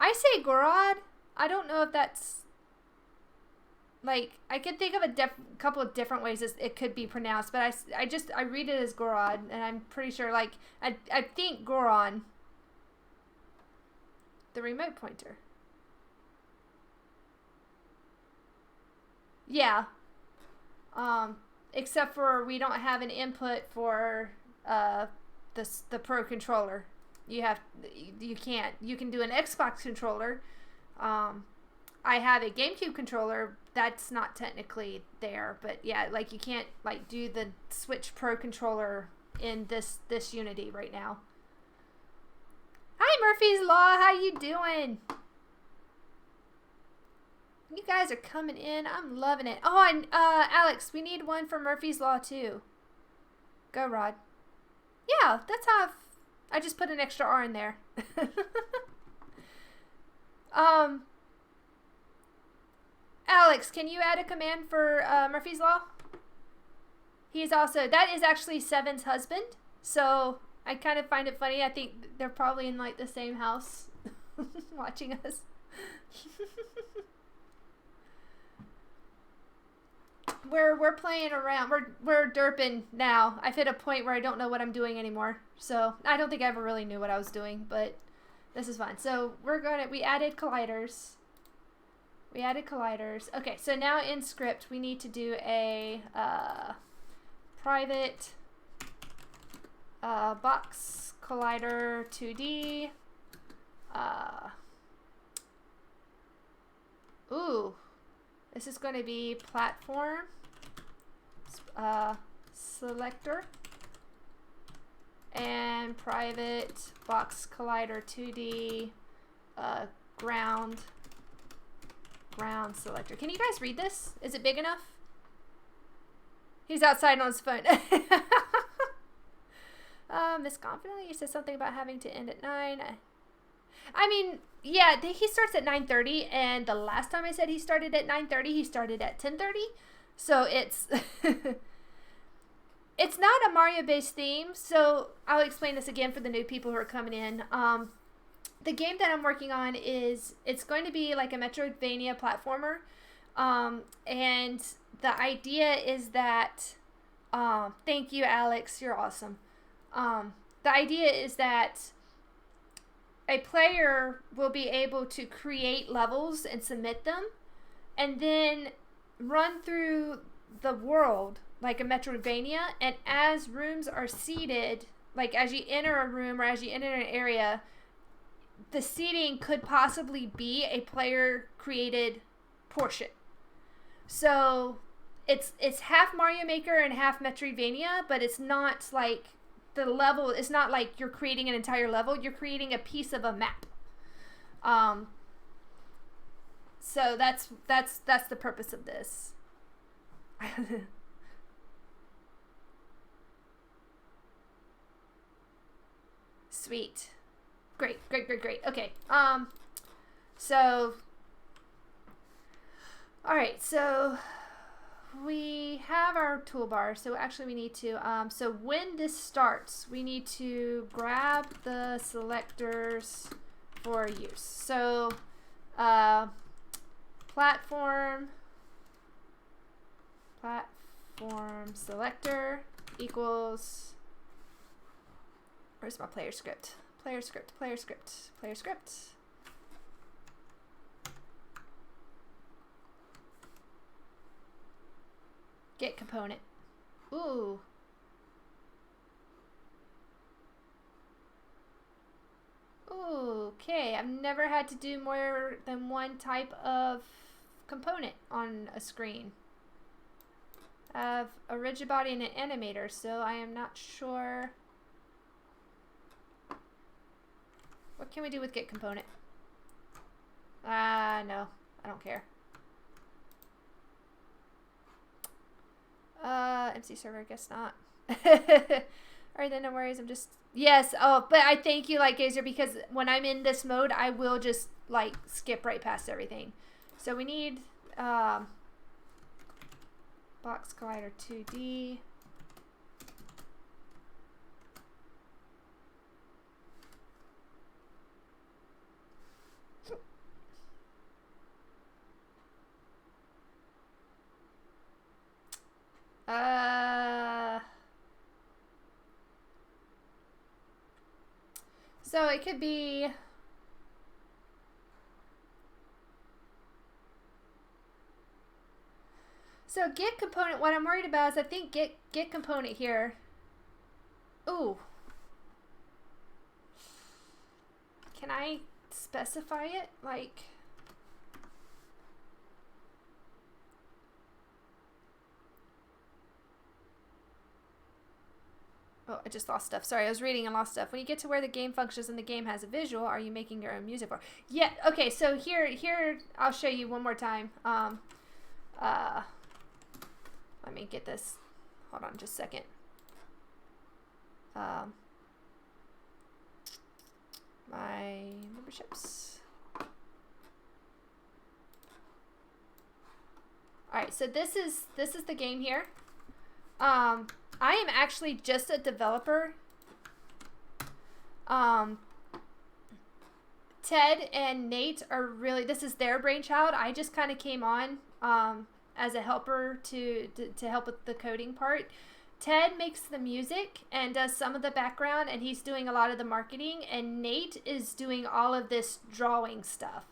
I say Gorod. I don't know if that's like, I could think of a couple of different ways it could be pronounced, but I read it as Gorod, and I'm pretty sure, like, I think Goron. The remote pointer. Yeah. Except for we don't have an input for the Pro controller. You can't. You can do an Xbox controller. I have a GameCube controller. That's not technically there, but yeah, like you can't like do the Switch Pro controller in this Unity right now. Hi Murphy's Law, how you doing? You guys are coming in. I'm loving it. Oh, and Alex, we need one for Murphy's Law too. Go, Rod. Yeah, that's how I just put an extra R in there. Alex, can you add a command for Murphy's Law? He's also, that is actually Seven's husband. So I kind of find it funny. I think they're probably in like the same house watching us. We're playing around. We're derping now. I've hit a point where I don't know what I'm doing anymore. So I don't think I ever really knew what I was doing, but this is fun. So we added colliders. Okay, so now in script we need to do a private box collider 2D. This is going to be platform selector and private box collider 2D ground selector. Can you guys read this? Is it big enough? He's outside on his phone. Miss Confidently, you said something about having to end at 9. I mean, yeah, he starts at 9:30, and the last time I said he started at 9:30, he started at 10:30. So it's it's not a Mario-based theme. So I'll explain this again for the new people who are coming in. The game that I'm working on it's going to be like a Metroidvania platformer, and the idea is that thank you, Alex, you're awesome. The idea is that a player will be able to create levels and submit them, and then run through the world like a Metroidvania, and as rooms are seeded, like as you enter a room or as you enter an area, the seeding could possibly be a player created portion. So it's half Mario Maker and half Metroidvania, but it's not like the level, it's not like you're creating an entire level, you're creating a piece of a map. So that's the purpose of this. Sweet. Great. Okay. So all right, so we have our toolbar, so actually we need to, so when this starts, we need to grab the selectors for use. So, platform selector equals, where's my player script? Player script. Get component. Ooh. Okay, I've never had to do more than one type of component on a screen. I have a rigid body and an animator, so I am not sure. What can we do with get component? No, I don't care. MC server, guess not. Alright, then no worries, I'm just, yes, oh, but I thank you, like, Gazer, because when I'm in this mode, I will just, like, skip right past everything. So we need, box collider 2D. So it could be, So Git component, what I'm worried about is I think Git component here. Ooh. Can I specify it? Like, oh, I just lost stuff. Sorry, I was reading and lost stuff. When you get to where the game functions and the game has a visual, are you making your own music for? Yeah, okay, so here, I'll show you one more time. Let me get this. Hold on just a second. My memberships. Alright, so this is the game here. I am actually just a developer. Ted and Nate are really, this is their brainchild. I just kind of came on as a helper to help with the coding part. Ted makes the music and does some of the background, and he's doing a lot of the marketing, and Nate is doing all of this drawing stuff.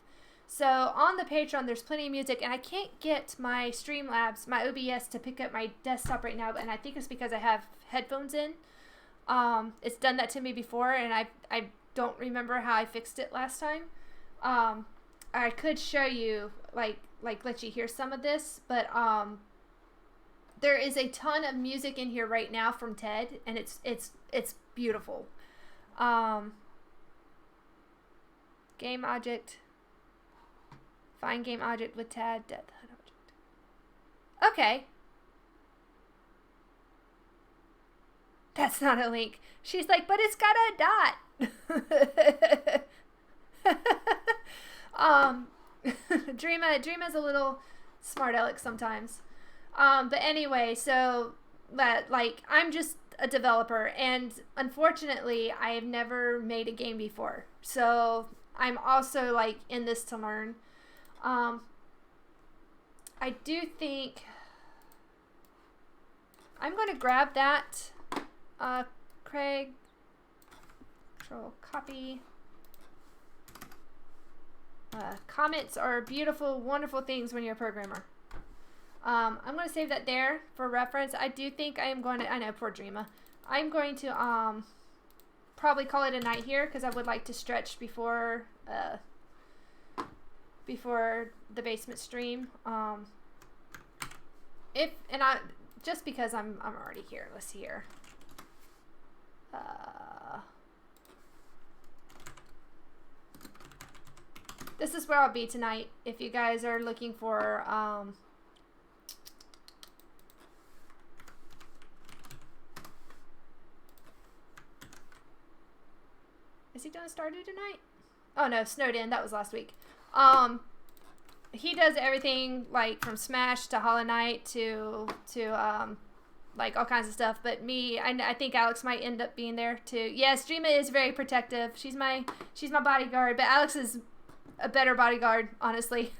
So on the Patreon, there's plenty of music, and I can't get my Streamlabs, my OBS, to pick up my desktop right now, and I think it's because I have headphones in. It's done that to me before, and I don't remember how I fixed it last time. I could show you, like let you hear some of this, but there is a ton of music in here right now from Ted, and it's beautiful. Game object. Find game object with Ted. Death object. Okay. That's not a link. She's like, but it's got a dot. Dreama's a little smart aleck sometimes. But anyway, so like I'm just a developer, and unfortunately I have never made a game before. So I'm also like in this to learn. I do think I'm going to grab that, Craig, control copy. Comments are beautiful, wonderful things when you're a programmer. I'm going to save that there for reference. I do think I am going to, I know, poor Dreama. I'm going to probably call it a night here because I would like to stretch before the basement stream. Just because I'm already here. Let's see here. This is where I'll be tonight. If you guys are looking for is he doing Stardew tonight? Oh no, Snowed In. That was last week. He does everything like from Smash to Hollow Knight to like all kinds of stuff. But me, I think Alex might end up being there too. Yes, Dreama is very protective. She's my bodyguard, but Alex is a better bodyguard, honestly.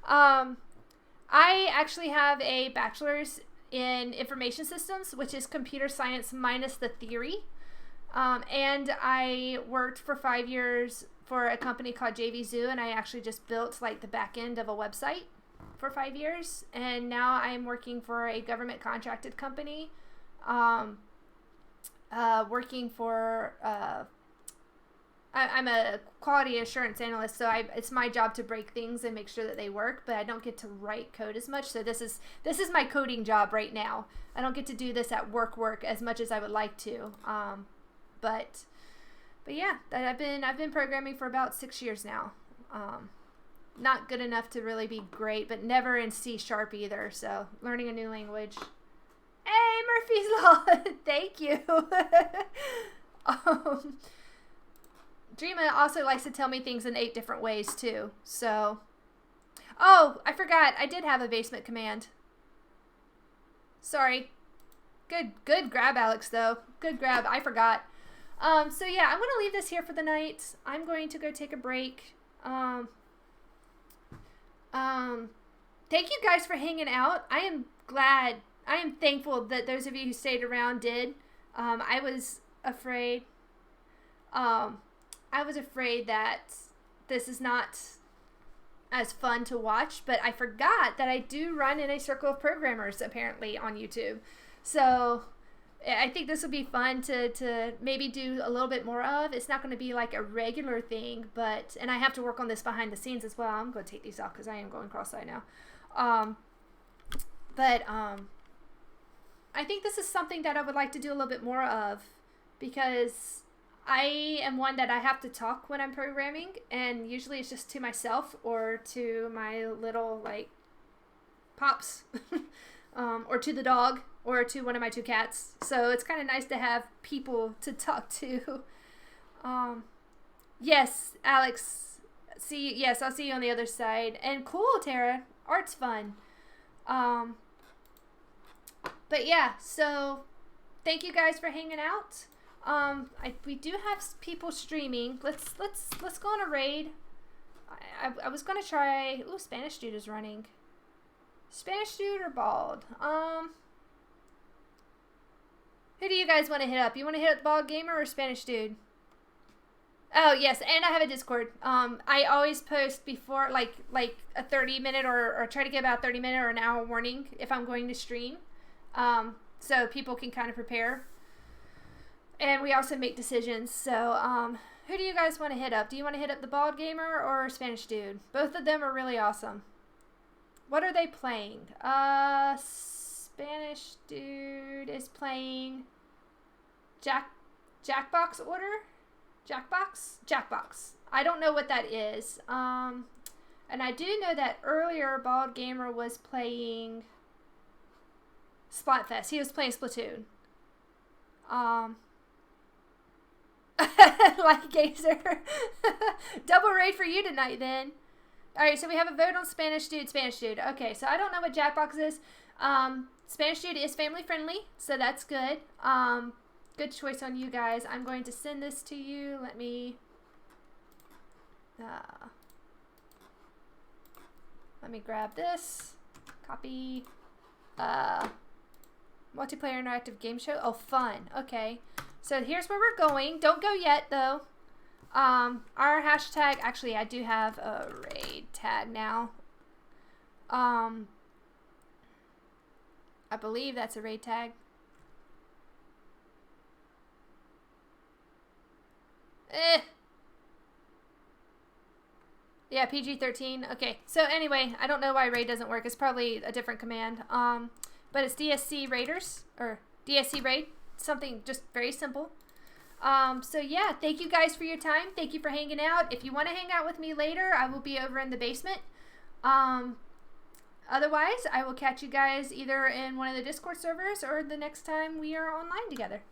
I actually have a bachelor's in information systems, which is computer science minus the theory. And I worked for 5 years for a company called JV Zoo, and I actually just built like the back end of a website for 5 years. And now I'm working for a government contracted company, working for, I'm a quality assurance analyst, so it's my job to break things and make sure that they work, but I don't get to write code as much. So this is my coding job right now. I don't get to do this at work as much as I would like to. But yeah, I've been programming for about 6 years now. Not good enough to really be great, but never in C# either. So learning a new language. Hey, Murphy's Law, thank you. Dreama also likes to tell me things in 8 different ways too. So, oh, I forgot. I did have a basement command. Sorry. Good grab, Alex, though. Good grab. I forgot. So yeah, I'm going to leave this here for the night. I'm going to go take a break. Thank you guys for hanging out. I am thankful that those of you who stayed around did. I was afraid that this is not as fun to watch, but I forgot that I do run in a circle of programmers apparently on YouTube. So I think this will be fun to maybe do a little bit more of. It's not going to be like a regular thing, but, and I have to work on this behind the scenes as well. I'm going to take these off because I am going cross-eyed now. I think this is something that I would like to do a little bit more of, because I am one that I have to talk when I'm programming, and usually it's just to myself or to my little, like, pops, or to the dog, or to one of my 2 cats. So it's kind of nice to have people to talk to. Yes, Alex. Yes, I'll see you on the other side. And cool, Tara. Art's fun. But yeah, so thank you guys for hanging out. We do have people streaming. Let's go on a raid. I was gonna try. Ooh, Spanish Dude is running. Spanish Dude or Bald? Who do you guys want to hit up? You want to hit up Bald Gamer or Spanish Dude? Oh yes, and I have a Discord. I always post before like a 30-minute or try to get about 30-minute or an hour warning if I'm going to stream, so people can kind of prepare. And we also make decisions. So who do you guys want to hit up? Do you want to hit up the Bald Gamer or Spanish Dude? Both of them are really awesome. What are they playing? Spanish Dude is playing Jackbox Order? Jackbox. I don't know what that is. And I do know that earlier Bald Gamer was playing Splatfest. He was playing Splatoon. Like Gazer. Double raid for you tonight then. Alright, so we have a vote on Spanish Dude. Okay, so I don't know what Jackbox is. Spanish Dude is family friendly, so that's good. Good choice on you guys. I'm going to send this to you. Let me grab this. Copy. Multiplayer interactive game show. Oh, fun. Okay. So here's where we're going. Don't go yet, though. Our hashtag, actually, I do have a raid tag now. I believe that's a raid tag. Yeah, PG-13. Okay, so anyway, I don't know why raid doesn't work. It's probably a different command. But it's DSC Raiders, or DSC Raid. Something just very simple. So yeah, thank you guys for your time. Thank you for hanging out. If you want to hang out with me later, I will be over in the basement. Otherwise, I will catch you guys either in one of the Discord servers or the next time we are online together.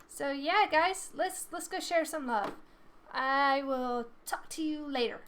So yeah, guys, let's go share some love. I will talk to you later.